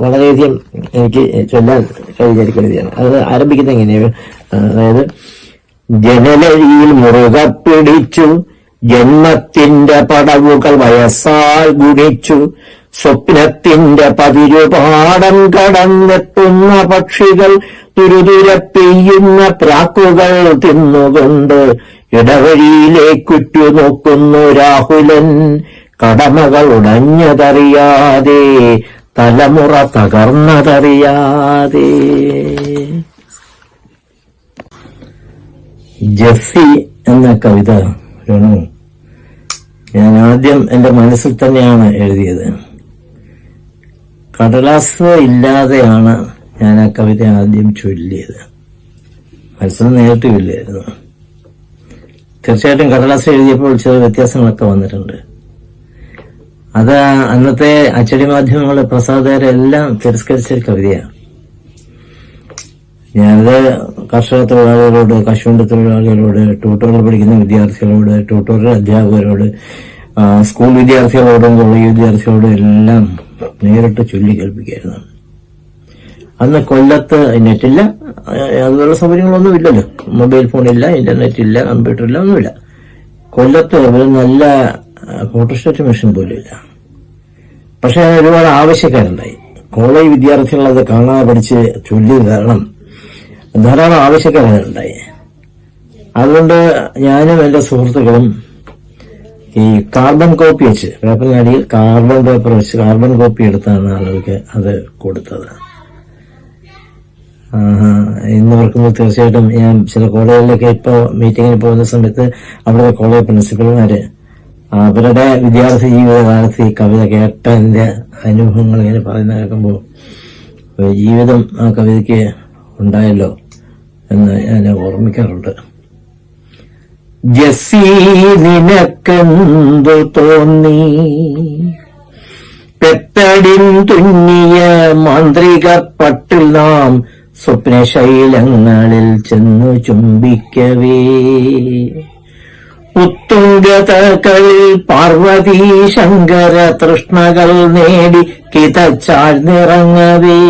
വളരെയധികം എനിക്ക് ചൊല്ലാൻ കഴിഞ്ഞ ഒരു കവിതയാണ്. അത് ആരംഭിക്കുന്നത് എങ്ങനെയാണ്, അതായത് ജനലഴിയിൽ മുറുകെ പിടിച്ചു ജന്മത്തിന്റെ പടവുകൾ വയസ്സാൽ ഗുണിച്ചു, സ്വപ്നത്തിന്റെ പതിരുപാടം കടന്നെത്തുന്ന പക്ഷികൾ തുരുതുരെ പെയ്യുന്ന പ്രാക്കുകൾ തിന്നുകൊണ്ട് ഇടവഴിയിലേക്കുറ്റു നോക്കുന്നു രാഹുലൻ, കടമകൾ ഉടഞ്ഞതറിയാതെ തലമുറ തകർന്നതറിയാതെ. ജെസ്സി എന്ന കവിത ഞാൻ ആദ്യം എന്റെ മനസ്സിൽ തന്നെയാണ് എഴുതിയത്. കടലാസ് ഇല്ലാതെയാണ് ഞാൻ ആ കവിത ആദ്യം ചൊല്ലിയത്. മനസ്സിൽ നേരിട്ടില്ലായിരുന്നു. തീർച്ചയായിട്ടും കടലാസ് എഴുതിയപ്പോൾ ചില വ്യത്യാസങ്ങളൊക്കെ വന്നിട്ടുണ്ട്. അത് അന്നത്തെ അച്ചടി മാധ്യമങ്ങൾ, പ്രസാധകരെല്ലാം തിരസ്കരിച്ചൊരു കവിതയാണ്. ഞാനത് കർഷക തൊഴിലാളികളോട്, കശുവണ്ടി തൊഴിലാളികളോട്, ട്യൂട്ടോറിയൽ പഠിക്കുന്ന വിദ്യാർത്ഥികളോട്, ട്യൂട്ടോറിയൽ അധ്യാപകരോട്, സ്കൂൾ വിദ്യാർത്ഥികളോടും കോളേജ് വിദ്യാർത്ഥികളോടും എല്ലാം നേരിട്ട് ചൊല്ലി കേൾപ്പിക്കുകയായിരുന്നു. അന്ന് കൊല്ലത്ത് നെറ്റില്ല, അതുപോലുള്ള സൗകര്യങ്ങളൊന്നും ഇല്ലല്ലോ. മൊബൈൽ ഫോണില്ല, ഇന്റർനെറ്റ് ഇല്ല, കമ്പ്യൂട്ടർ ഇല്ല, ഒന്നുമില്ല. കൊല്ലത്ത് ഒരു നല്ല ഫോട്ടോസ്റ്റാറ്റ് മെഷീൻ പോലും ഇല്ല. പക്ഷെ ഒരുപാട് ആവശ്യക്കാരുണ്ടായി. കോളേജ് വിദ്യാർത്ഥികൾ അത് കാണാതെ പഠിച്ച് ചൊല്ലിയത് കാരണം ധാരാളം ആവശ്യക്കാരുണ്ടായി. അതുകൊണ്ട് ഞാനും എന്റെ സുഹൃത്തുക്കളും ഈ കാർബൺ കോപ്പി വെച്ച്, പേപ്പറിനടിയിൽ കാർബൺ പേപ്പർ വെച്ച് കാർബൺ കോപ്പി എടുത്താണ് ആളുകൾക്ക് അത് കൊടുത്തത്. ഇന്ന് ഓർക്കുമ്പോൾ തീർച്ചയായിട്ടും ഞാൻ ചില കോളേജിലൊക്കെ ഇപ്പോൾ മീറ്റിങ്ങിന് പോകുന്ന സമയത്ത് അവിടുത്തെ കോളേജ് പ്രിൻസിപ്പൽമാര് അവരുടെ വിദ്യാർത്ഥി ജീവിതകാലത്ത് ഈ കവിത കേട്ട എന്റെ അനുഭവങ്ങൾ ഇങ്ങനെ പറയുന്ന കേൾക്കുമ്പോൾ ജീവിതം ആ കവിതയ്ക്ക് ഉണ്ടായല്ലോ എന്ന് ഞാൻ ഓർമ്മിക്കാറുണ്ട്. ജസ്സി നിനക്കെന്തു തോന്നി, പെത്തടിൻ തുന്നിയ മാന്ത്രിക പട്ടിൽ നാം സ്വപ്നശൈലങ്ങളിൽ ചെന്നു ചുംബിക്കവേ, ഉത്തുംഗതകളിൽ പാർവതീ ശങ്കര തൃഷ്ണകൾ നേടി കിതച്ചാഴ്ന്നിറങ്ങവേ,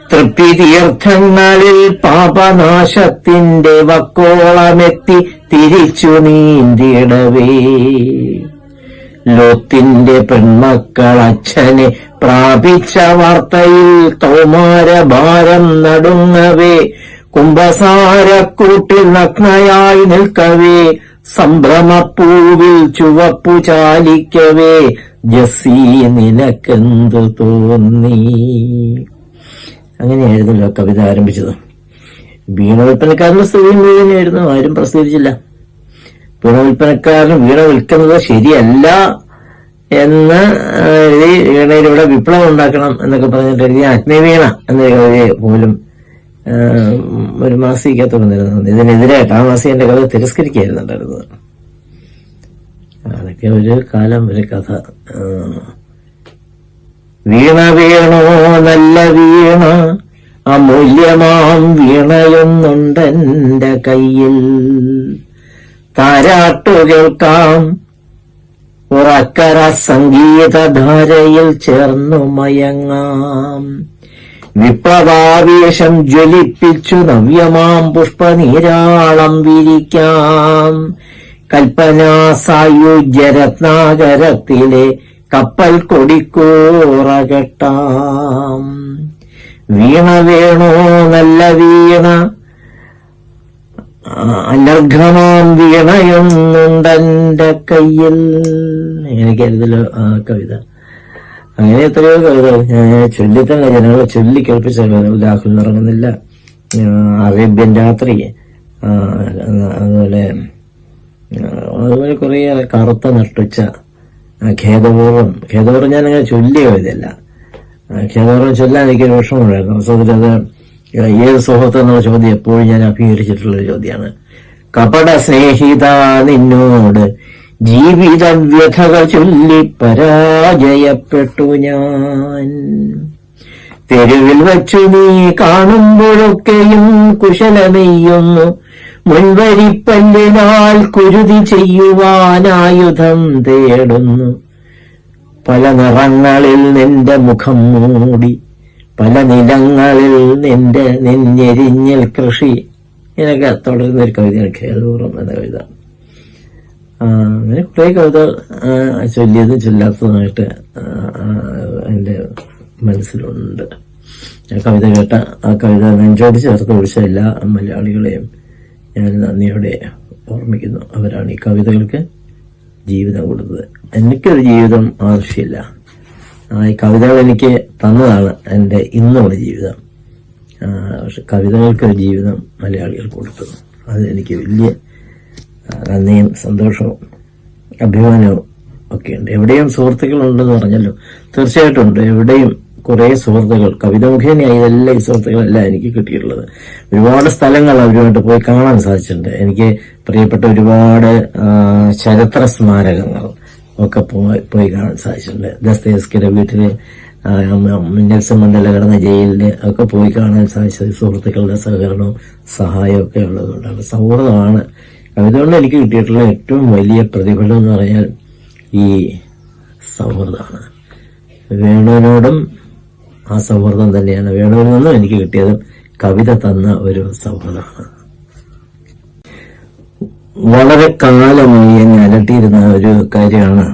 തൃപ്തി തീർത്ഥങ്ങളിൽ പാപനാശത്തിന്റെ വക്കോളമെത്തി തിരിച്ചു നീന്തിടവേ, ലോത്തിന്റെ പെൺമക്കൾ അച്ഛനെ പ്രാപിച്ച വാർത്തയിൽ കൗമാരഭാരം നടുങ്ങവേ, കുംഭസാരക്കൂട്ടിൽ നഗ്നയായി നിൽക്കവേ, സംഭ്രമപ്പൂവിൽ ചുവപ്പു ചാലിക്കവേ, ജസ്സി നിനക്കെന്തു തോന്നി. അങ്ങനെയായിരുന്നല്ലോ കവിത ആരംഭിച്ചത്. വീണ വിൽപ്പനക്കാരന്റെ സ്ഥിതി മുഴുവനായിരുന്നു, ആരും പ്രസിദ്ധീകരിച്ചില്ല. വീണ വിൽപ്പനക്കാരൻ വീണ വിൽക്കുന്നത് ശരിയല്ല എന്ന് എഴുതി, വീണയിലൂടെ വിപ്ലവം ഉണ്ടാക്കണം എന്നൊക്കെ പറഞ്ഞിട്ട് എഴുതിയ അഗ്നിവീണ എന്ന കവിതയെ പോലും ഒരു മാസികയ്ക്കകത്ത് വന്നിരുന്നത്. ഇതിനെതിരായിട്ട് ആ മാസികന്റെ കഥ തിരസ്കരിക്കുകയായിരുന്നുണ്ടായിരുന്നത്. അതൊക്കെ ഒരു കാലം, ഒരു കഥ. വീണ വീണോ നല്ല വീണ, അമൂല്യമാം വീണയൊന്നുണ്ടെന്റെ കയ്യിൽ, താരാട്ടു കേൾക്കാം ഉറക്കര സംഗീതധാരയിൽ ചേർന്നു മയങ്ങാം, വിപ്ലവാവേശം ജ്വലിപ്പിച്ചു നവ്യമാം പുഷ്പനീരാളം വിരിക്കാം, കൽപ്പനാ സായുജ്യ രത്നാകരത്തിലെ കപ്പൽ കൊടിക്കൂറ കെട്ടാം. വീണ വേണോ നല്ല വീണ, അനർഘമാം വീണയൊന്നുണ്ടെന്റെ കയ്യിൽ. എനിക്കരുതല്ലോ ആ കവിത. അങ്ങനെ എത്രയോ കവിതകൾ ഞാൻ ചൊല്ലിത്തന്നെ ജനങ്ങളെ ചൊല്ലി കേൾപ്പിച്ച രാഹുൽ ഇറങ്ങുന്നില്ല, അറേബ്യൻ രാത്രി, അതുപോലെ കുറേയേറെ കറുത്ത നട്ടുച്ച, ഖേദപൂർവ്വം ഞാനങ്ങനെ ചൊല്ലിയ കവിതയല്ല. ഖേദപൂർവ്വം ചൊല്ലാൻ എനിക്കൊരു വിഷമമുണ്ടായിരുന്നു. വാസ്തവത്തിൽ അത് ഏത് സുഹൃത്ത് എന്നുള്ള ചോദ്യം എപ്പോഴും ഞാൻ അഭിമുഖീകരിച്ചിട്ടുള്ളൊരു ചോദ്യമാണ്. കപട സ്നേഹിത നിന്നോട് ജീവിത വ്യഥകൾ ചൊല്ലി പരാജയപ്പെട്ടു ഞാൻ, തെരുവിൽ വച്ചു നീ കാണുമ്പോഴൊക്കെയും കുശല നെയ്യുന്നു, മുൻവരിപ്പല്ലിനാൽ കുരുതി ചെയ്യുവാനായുധം തേടുന്നു, പല നിറങ്ങളിൽ നിന്റെ മുഖം മൂടി, പല നിലങ്ങളിൽ നിന്റെ നിന്നെരിഞ്ഞൽ കൃഷി. ഇങ്ങനെയൊക്കെ തുടരുന്നൊരു കവിതയാണ് ഖേദപൂർവ്വം എന്ന കവിത. അങ്ങനെ കുറെ കവിതകൾ ചൊല്ലിയതും ചൊല്ലാത്തതുമായിട്ട് എന്റെ മനസ്സിലുണ്ട്. ആ കവിത കേട്ട, ആ കവിത നെഞ്ചോട് ചേർത്ത് പിടിച്ച എല്ലാ മലയാളികളെയും ഞാൻ നന്ദിയോടെ ഓർമ്മിക്കുന്നു. അവരാണ് ഈ കവിതകൾക്ക് ജീവിതം കൊടുത്തത്. എനിക്കൊരു ജീവിതം ആവശ്യമില്ല, ഈ കവിതകൾ എനിക്ക് തന്നതാണ് എൻ്റെ ഇന്നുള്ള ജീവിതം. പക്ഷെ കവിതകൾക്കൊരു ജീവിതം മലയാളികൾ കൊടുത്തത്, അത് എനിക്ക് വലിയ നന്ദിയും സന്തോഷവും അഭിമാനവും ഒക്കെയുണ്ട്. എവിടെയും സുഹൃത്തുക്കളുണ്ടെന്ന് പറഞ്ഞല്ലോ, തീർച്ചയായിട്ടും ഉണ്ട്. എവിടെയും കുറെ സുഹൃത്തുക്കൾ, കവിത മുഖേനയായി ഇതെല്ലാം ഈ സുഹൃത്തുക്കളെല്ലാം എനിക്ക് കിട്ടിയിട്ടുള്ളത്. ഒരുപാട് സ്ഥലങ്ങൾ അവരുമായിട്ട് പോയി കാണാൻ സാധിച്ചിട്ടുണ്ട്. എനിക്ക് പ്രിയപ്പെട്ട ഒരുപാട് ചരിത്ര സ്മാരകങ്ങൾ ഒക്കെ പോയി കാണാൻ സാധിച്ചിട്ടുണ്ട്. ദസ്തയേവ്സ്കിയുടെ വീട്ടില്, നെൽസൺ മണ്ടേല കിടന്ന ജയിലില് ഒക്കെ പോയി കാണാൻ സാധിച്ചത് സുഹൃത്തുക്കളുടെ സഹകരണവും സഹായവും ഒക്കെ ഉള്ളതുകൊണ്ടാണ്. സൗഹൃദമാണ് കവിത കൊണ്ട് എനിക്ക് കിട്ടിയിട്ടുള്ള ഏറ്റവും വലിയ പ്രതിഫലം എന്ന് പറഞ്ഞാൽ ഈ സൗഹൃദമാണ്. വേണുവിനോടും ആ സൗഹൃദം തന്നെയാണ്. വേണുവിൽ നിന്നും എനിക്ക് കിട്ടിയതും കവിത തന്ന ഒരു സൗഹൃദമാണ്. വളരെ കാലമായി എന്നെ അലട്ടിയിരുന്ന ഒരു കാര്യമാണ്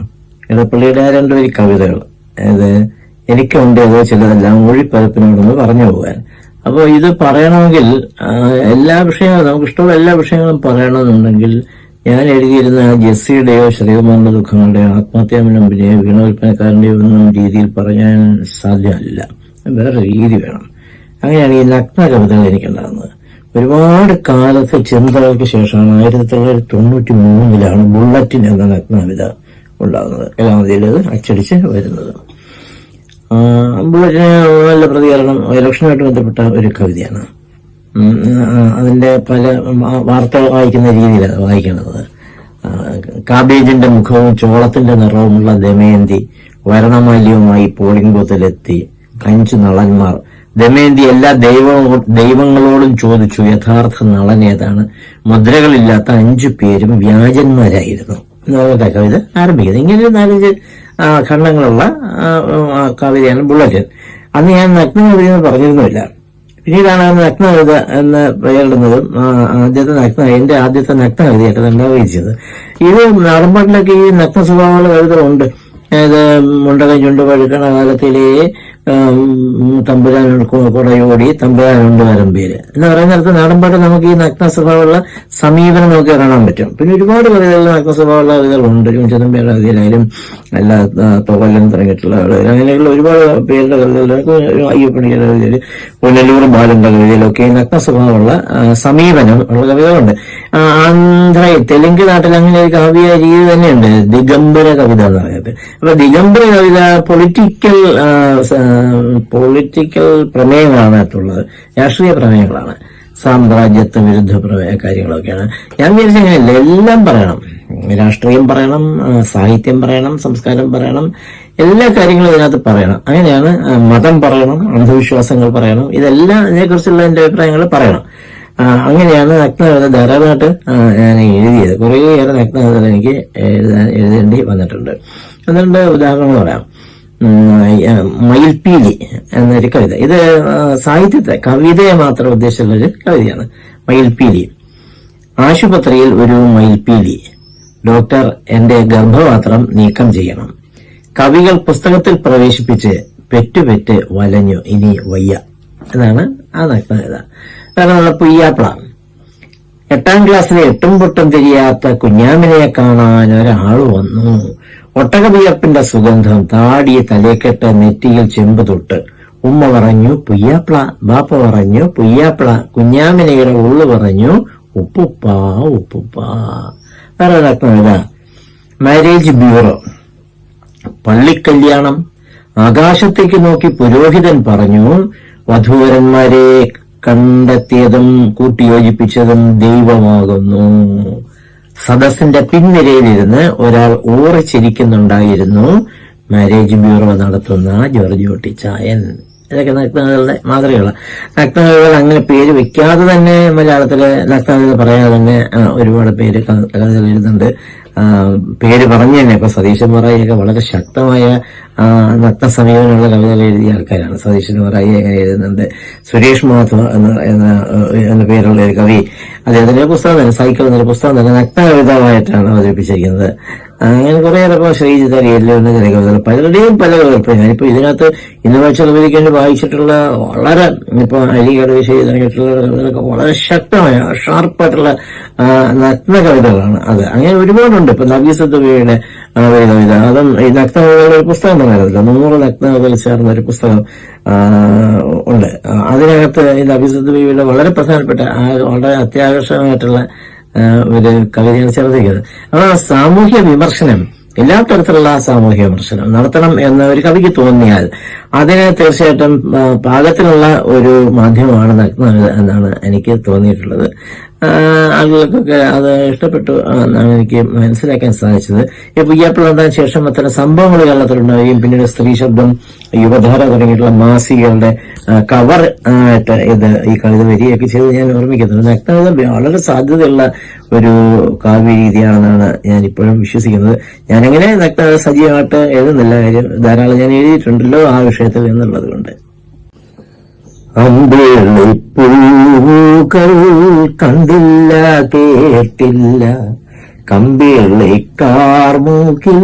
ഇടപ്പള്ളിയുടെ രണ്ട് വരി കവിതകൾ. അതായത് എനിക്കുണ്ട് ഏതോ ചിലതെല്ലാം ഒഴിപ്പരപ്പിനോടൊന്ന് പറഞ്ഞു പോകാൻ. അപ്പോൾ ഇത് പറയണമെങ്കിൽ എല്ലാ വിഷയങ്ങളും നമുക്ക് ഇഷ്ടമുള്ള എല്ലാ വിഷയങ്ങളും പറയണമെന്നുണ്ടെങ്കിൽ ഞാൻ എഴുതിയിരുന്ന ജെസ്സിയുടെയോ ശ്രീകുമാറിന്റെ ദുഃഖങ്ങളുടെയോ ആത്മഹത്യാമിനമ്പിനെയോ വീണോൽപ്പനക്കാരന്റെയോ ഒന്നും രീതിയിൽ പറയാൻ സാധ്യമല്ല. വേറെ രീതി വേണം. അങ്ങനെയാണ് ഈ നഗ്ന കവിതകൾ എനിക്കുണ്ടാകുന്നത്. ഒരുപാട് കാലത്തെ ചിന്തകൾക്ക് ശേഷമാണ് 1993 ബുള്ളറ്റിൻ എന്ന നഗ്ന കവിത ഉണ്ടാകുന്നത്. കലാമതിയിൽ അത് അച്ചടിച്ച് വരുന്നത്. ബുള്ളറ്റിന് നല്ല പ്രതികരണം ഇലക്ഷനുമായിട്ട് ബന്ധപ്പെട്ട ഒരു കവിതയാണ്. അതിന്റെ പല വാർത്തകൾ വായിക്കുന്ന രീതിയിലാണ് വായിക്കുന്നത്. കാബേജിന്റെ മുഖവും ചോളത്തിന്റെ നിറവുമുള്ള ദമയന്തി വരണമാല്യവുമായി പോളിംഗ് ബൂത്തിലെത്തി. 5 നളന്മാർ. ദമയന്തി എല്ലാ ദൈവങ്ങളോടും ചോദിച്ചു യഥാർത്ഥ നളൻ ഏതാണ്. മുദ്രകളില്ലാത്ത 5 പേരും വ്യാജന്മാരായിരുന്നു എന്ന് പറഞ്ഞ കവിത ആരംഭിക്കുന്നത്. ഇങ്ങനെ 4 ഖണ്ഡങ്ങളുള്ള കവിതയാണ് ബുള്ളറ്റിൻ. അന്ന് ഞാൻ നഗ്ന കവിത എന്ന് പറഞ്ഞിരുന്നില്ല. പിന്നീടാണ് നഗ്ന കവിത എന്ന് പേരിടുന്നതും എന്റെ ആദ്യത്തെ നഗ്ന കവിതയായിട്ട് ഉണ്ടാവുകയും ചെയ്തത്. ഇത് നാടൻപാട്ടിലൊക്കെ ഈ നഗ്ന സ്വഭാവമുള്ള കവിതകളുണ്ട്. അതായത് മുണ്ടകൻ ചുണ്ട് പഴുക്കണ കാലത്തിലെ തമ്പുരാൻ കുടയോടി തമ്പുരാനുണ്ട് വരമ്പേര് എന്ന് പറയുന്നിടത്ത് നാടൻപാട്ട് നമുക്ക് ഈ നഗ്ന സ്വഭാവമുള്ള സമീപനം നമുക്ക് കാണാൻ പറ്റും. പിന്നെ ഒരുപാട് കവിതകളിൽ നഗ്ന സ്വഭാവമുള്ള കവിതകളുണ്ട്. ചെറുമ്പേരുടെ കവിതയിലായാലും എല്ലാ തോകല്ലം തുടങ്ങിയിട്ടുള്ള അങ്ങനെയുള്ള ഒരുപാട് പേരുടെ കവിതകളിലൊക്കെ അയ്യപ്പണിയുടെ കവിതയിൽ പുനലൂർ ബാലന്റെ കവിതയിലൊക്കെ നഗ്ന സ്വഭാവമുള്ള സമീപനം ഉള്ള കവിതകളുണ്ട്. ആന്ധ്രയിൽ തെലുങ്ക് നാട്ടിൽ അങ്ങനെ ഒരു കാവ്യ രീതി തന്നെയുണ്ട്, ദിഗംബര കവിത എന്ന് പറയുന്നത്. അപ്പൊ ദിഗംബര കവിത പൊളിറ്റിക്കൽ പ്രമേയങ്ങളാണ് അതിലുള്ളത്, രാഷ്ട്രീയ പ്രമേയങ്ങളാണ്, സാമ്രാജ്യത്വ വിരുദ്ധ കാര്യങ്ങളൊക്കെയാണ്. ഞാൻ വിചാരിച്ച അങ്ങനെയല്ല, എല്ലാം പറയണം. രാഷ്ട്രീയം പറയണം, സാഹിത്യം പറയണം, സംസ്കാരം പറയണം, എല്ലാ കാര്യങ്ങളും ഇതിനകത്ത് പറയണം. അങ്ങനെയാണ് മതം പറയണം, അന്ധവിശ്വാസങ്ങൾ പറയണം, ഇതെല്ലാം ഇതിനെക്കുറിച്ചുള്ള എന്റെ അഭിപ്രായങ്ങൾ പറയണം. അങ്ങനെയാണ് നഗ്നകവിത ധാരാളമായിട്ട് ഞാൻ എഴുതിയത്. കുറേയേറെ നഗ്നകവിതകൾ എനിക്ക് എഴുതേണ്ടി വന്നിട്ടുണ്ട്. അതുകൊണ്ട് ഉദാഹരണങ്ങൾ പറയാം. മയിൽപ്പീലി എന്നൊരു കവിത. ഇത് സാഹിത്യത്തെ കവിതയെ മാത്രം ഉദ്ദേശിച്ചുള്ളൊരു കവിതയാണ്. മയിൽപ്പീലി. ആശുപത്രിയിൽ ഒരു മയിൽപ്പീലി. ഡോക്ടർ എന്റെ ഗർഭപാത്രം നീക്കം ചെയ്യണം. കവികൾ പുസ്തകത്തിൽ പ്രവേശിപ്പിച്ച് പെറ്റുപെറ്റ് വലഞ്ഞു, ഇനി വയ്യ എന്നാണ് ആ നഗ്നകവിത. കാരണം പുയ്യാപ്ല. 8ാം ക്ലാസ്സിലെ എട്ടും പൊട്ടും തിരിയാത്ത കുഞ്ഞാമിനെ കാണാൻ ഒരാള് വന്നു. ഒട്ടകവിയർപ്പിന്റെ സുഗന്ധം, താടി തലേക്കെട്ട്, നെറ്റിയിൽ ചെമ്പ് തൊട്ട്. ഉമ്മ പറഞ്ഞു പുയ്യാപ്ല, ബാപ്പ പറഞ്ഞു പുയ്യാപ്ല, കുഞ്ഞാമിനയുടെ ഉള്ളു പറഞ്ഞു ഉപ്പുപ്പ ഉപ്പുപ്പ. വേറെ നഗ്നകവിത. Marriage bureau. പള്ളിക്കല്യാണം. ആകാശത്തേക്ക് നോക്കി പുരോഹിതൻ പറഞ്ഞു, വധൂവരന്മാരെ കണ്ടെത്തിയതും കൂട്ടിയോജിപ്പിച്ചതും ദൈവമാകുന്നു. സദസ്സിന്റെ പിൻനിരയിലിരുന്ന് ഒരാൾ ഊറിച്ചിരിക്കുന്നുണ്ടായിരുന്നു. മാരേജ് ബ്യൂറോ നടത്തുന്ന ജോർജ് കുട്ടിച്ചായൻ. ഇതൊക്കെ നഗ്നകവിതകളുടെ മാതൃകകളാണ്. നഗ്നകവിതകൾ അങ്ങനെ പേര് വെക്കാതെ തന്നെ മലയാളത്തില് നഗ്നകവിത പറയാതെ തന്നെ ഒരുപാട് പേര് കവിതകൾ എഴുതുന്നുണ്ട്. പേര് പറഞ്ഞു തന്നെ ഇപ്പൊ സതീശൻ മറായിയൊക്കെ വളരെ ശക്തമായ നഗ്ന സമീപനമുള്ള കവിതകൾ എഴുതിയ ആൾക്കാരാണ്. സതീശൻ മറായി അങ്ങനെ എഴുതുന്നുണ്ട്. സുരേഷ് മാധവ് എന്ന പേരുള്ള ഒരു കവി, അദ്ദേഹത്തിന്റെ പുസ്തകം തന്നെ, സൈക്കിൾ എന്നൊരു പുസ്തകം തന്നെ നഗ്ന കവിതമായിട്ടാണ് അവതരിപ്പിച്ചിരിക്കുന്നത്. അങ്ങനെ കുറേയേറെ ശ്രീജിത എല്ലുന്ന ചില കവിതകൾ, പലരുടെയും പല കവിതകൾ. ഞാനിപ്പോ ഇതിനകത്ത് ഇന്ന് വായിച്ച കവിതയ്ക്ക് വേണ്ടി വായിച്ചിട്ടുള്ള വളരെ ഇപ്പൊ അലിഗഡ് വിഷയം തുടങ്ങിയിട്ടുള്ള കവിതകളൊക്കെ വളരെ ശക്തമായ ഷാർപ്പായിട്ടുള്ള നഗ്ന കവിതകളാണ്. അത് അങ്ങനെ ഒരുപാടുണ്ട്. ഇപ്പൊ നബീസത്തുബിയുടെ കവിത, അതും ഈ നഗ്നകവിതകളുടെ ഒരു പുസ്തകം തന്നെ അറിയത്തില്ല, 100 നഗ്നകവിതകൾ ചേർന്ന ഒരു പുസ്തകം ഉണ്ട്. അതിനകത്ത് ഈ നബീസത്തുബിയുടെ വളരെ പ്രധാനപ്പെട്ട വളരെ അത്യാകർഷകമായിട്ടുള്ള ഒരു കവിതയാണ് ചേർത്തിരിക്കുന്നത്. അപ്പൊ സാമൂഹ്യ വിമർശനം, എല്ലാ തരത്തിലുള്ള സാമൂഹ്യ വിമർശനം നടത്തണം എന്ന് ഒരു കവിക്ക് തോന്നിയാൽ അതിന് തീർച്ചയായിട്ടും പാകത്തിനുള്ള ഒരു മാധ്യമമാണ് നഗ്നകവിത എന്നാണ് എനിക്ക് തോന്നിയിട്ടുള്ളത്. ആളുകൾക്കൊക്കെ അത് ഇഷ്ടപ്പെട്ടു എന്നാണ് എനിക്ക് മനസ്സിലാക്കാൻ സാധിച്ചത്. ഈ പുയ്യാപ്പിള വന്നതിന് ശേഷം അത്തരം സംഭവങ്ങൾ കേരളത്തിലുണ്ടാവുകയും പിന്നീട് സ്ത്രീ ശബ്ദം, യുവധാര തുടങ്ങിയിട്ടുള്ള മാസികകളുടെ കവർ ആയിട്ട് ഈ കവിത വരികയൊക്കെ ചെയ്ത് ഞാൻ ഓർമ്മിക്കുന്നുണ്ട്. നഗ്നകവിത വളരെ സാധ്യതയുള്ള ഒരു കാവ്യ രീതിയാണെന്നാണ് ഞാൻ ഇപ്പോഴും വിശ്വസിക്കുന്നത്. ഞാനെങ്ങനെ നഗ്നകവിത സജീവമായിട്ട് എഴുതുന്നില്ല, കാര്യം ധാരാളം ഞാൻ എഴുതിയിട്ടുണ്ടല്ലോ ആ വിഷയത്തിൽ എന്നുള്ളത് കൊണ്ട്. അമ്പിളിപ്പൂക്കൾ കണ്ടില്ല കേട്ടില്ല, കമ്പിളിക്കാർ മൂക്കിൽ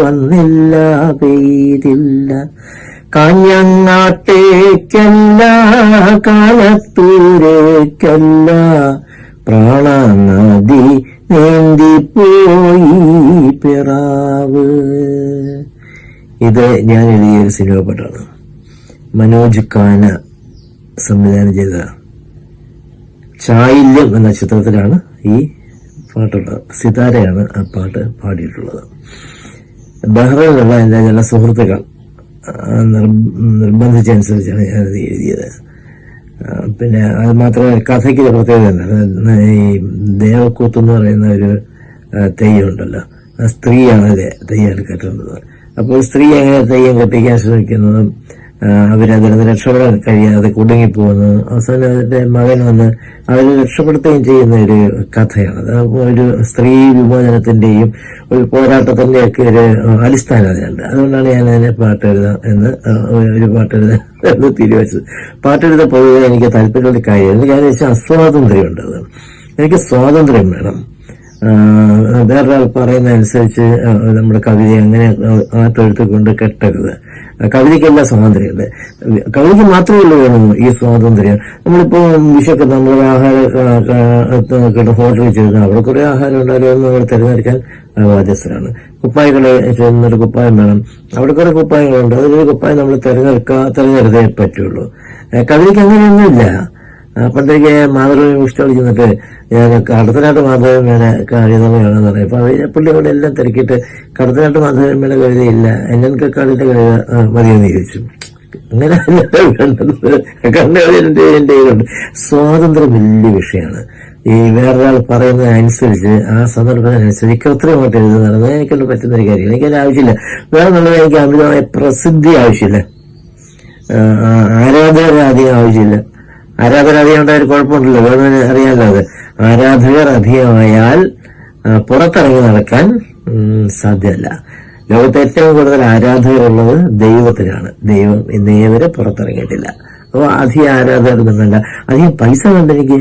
വന്നില്ല പെയ്തില്ല, കാഞ്ഞങ്ങാട്ടേക്കല്ല കാലത്തൂരേക്കല്ല പ്രാണനദി നീന്തിപ്പോയി പിറാവ്. ഇത് ഞാൻ എഴുതിയൊരു സിനിമ പാട്ടാണ്. മനോജ് കാന സംവിധാനം ചെയ്ത ചായില്യം എന്ന ചിത്രത്തിലാണ് ഈ പാട്ടുള്ളത്. സിതാരയാണ് ആ പാട്ട് പാടിയിട്ടുള്ളത്. ബഹ്റൈനിലുള്ള എൻ്റെ ചില സുഹൃത്തുക്കൾ നിർബന്ധിച്ചനുസരിച്ചാണ് ഞാനത് എഴുതിയത്. പിന്നെ അത് മാത്രമല്ല, കഥയ്ക്ക് പ്രത്യേകത ഉണ്ട്. ഈ ദേവക്കൂത്ത് എന്ന് പറയുന്ന ഒരു തെയ്യം ഉണ്ടല്ലോ, സ്ത്രീയാണ് തെയ്യം കെട്ടുന്നത്. അപ്പോൾ സ്ത്രീ എങ്ങനെ തെയ്യം കെട്ടിക്കാൻ ശ്രമിക്കുന്നതും അവരതിൽ നിന്ന് രക്ഷപ്പെടാൻ കഴിയാതെ കുടുങ്ങിപ്പോകുന്നതും അവസാനം അവരുടെ മകൻ വന്ന് അവരെ രക്ഷപ്പെടുത്തുകയും ചെയ്യുന്ന ഒരു കഥയാണത്. അപ്പോൾ ഒരു സ്ത്രീ വിമോചനത്തിന്റെയും ഒരു പോരാട്ടത്തിന്റെ ഒക്കെ ഒരു അടിസ്ഥാനം അതിനുണ്ട്. അതുകൊണ്ടാണ് ഞാൻ അതിനെ പാട്ടെഴുതാം എന്ന് ഒരു പാട്ടെഴുതാൻ എന്ന് തീരുമാനിച്ചത്. പാട്ടെഴുതാൻ പൊതുവെ എനിക്ക് താല്പര്യമുള്ള കാര്യമാണ്. കാരണം വെച്ചാൽ അസ്വാതന്ത്ര്യമുണ്ട്. അത് എനിക്ക് സ്വാതന്ത്ര്യം വേണം. വേറൊരാൾ പറയുന്ന അനുസരിച്ച് നമ്മുടെ കവിതയെ അങ്ങനെ ആട്ടെടുത്തുകൊണ്ട് കെട്ടരുത്. കവിതയ്ക്കെല്ലാം സ്വാതന്ത്ര്യമുണ്ട്. കവിതയ്ക്ക് മാത്രമേ ഉള്ളൂ വേണം ഈ സ്വാതന്ത്ര്യം. നമ്മളിപ്പോ വിശക്ക് നമ്മൾ ആഹാരം ഹോട്ടലിൽ ചെല്ലുന്ന അവിടെ കുറെ ആഹാരം ഉണ്ടായാലും നമ്മൾ തിരഞ്ഞെടുക്കാൻ ബാധ്യസ്ഥരാണ്. കുപ്പായങ്ങളെ ചെന്നൊരു കുപ്പായം വേണം, അവിടെ കുറെ കുപ്പായങ്ങളുണ്ട്. അതിലൊരു കുപ്പായം നമ്മൾ തിരഞ്ഞെടുത്തേ പറ്റുള്ളൂ. കവിതയ്ക്ക് അങ്ങനെയൊന്നുമില്ല. പണ്ടേക്ക് മാതൃഭൂമി ഇഷ്ടം ചെന്നിട്ട് ഞാൻ കടത്തനാട്ട് മാധവമ്മയുടെ കവിതകളാണെന്ന് പറയും. അപ്പൊ അവരെ പുള്ളി അവിടെ എല്ലാം തിരക്കിയിട്ട് കടത്തനാട്ട് മാധവമ്മയുടെ കവിതയില്ല, എന്നൻകക്കാടിന്റെ കവിത മതിയെന്ന് ചോദിച്ചു. അങ്ങനെ കണ്ടുകൊണ്ട് എന്റെ കയ്യിലുണ്ട്. സ്വാതന്ത്ര്യം വലിയ വിഷയമാണ്. ഈ വേറൊരാൾ പറയുന്നതനുസരിച്ച് ആ സന്ദർഭത്തിനനുസരിച്ച് കൃത്രിമമായിട്ട് എഴുതുന്നതാണ് എനിക്കൊണ്ട് പറ്റുന്ന ഒരു കാര്യം. എനിക്കതിന് ആവശ്യമില്ല. വേറെ എന്നുള്ളത് എനിക്ക് അമിതമായ പ്രസിദ്ധി ആവശ്യമില്ല, ആരാധകർ അധികം ആവശ്യമില്ല. ആരാധകർ അധികം ഉണ്ടായ ഒരു കുഴപ്പമുണ്ടല്ലോ, വേറെ അറിയാമല്ലോ. അത് ആരാധകർ അധികമായാൽ പുറത്തിറങ്ങി നടക്കാൻ സാധ്യമല്ല. ലോകത്ത് ഏറ്റവും കൂടുതൽ ആരാധകരുള്ളത് ദൈവത്തിനാണ്. ദൈവം ഇന്നേവരെ പുറത്തിറങ്ങിയിട്ടില്ല. അപ്പോൾ അധികം ആരാധകർ വേണ്ട, അധികം പൈസ വേണ്ട. എനിക്ക്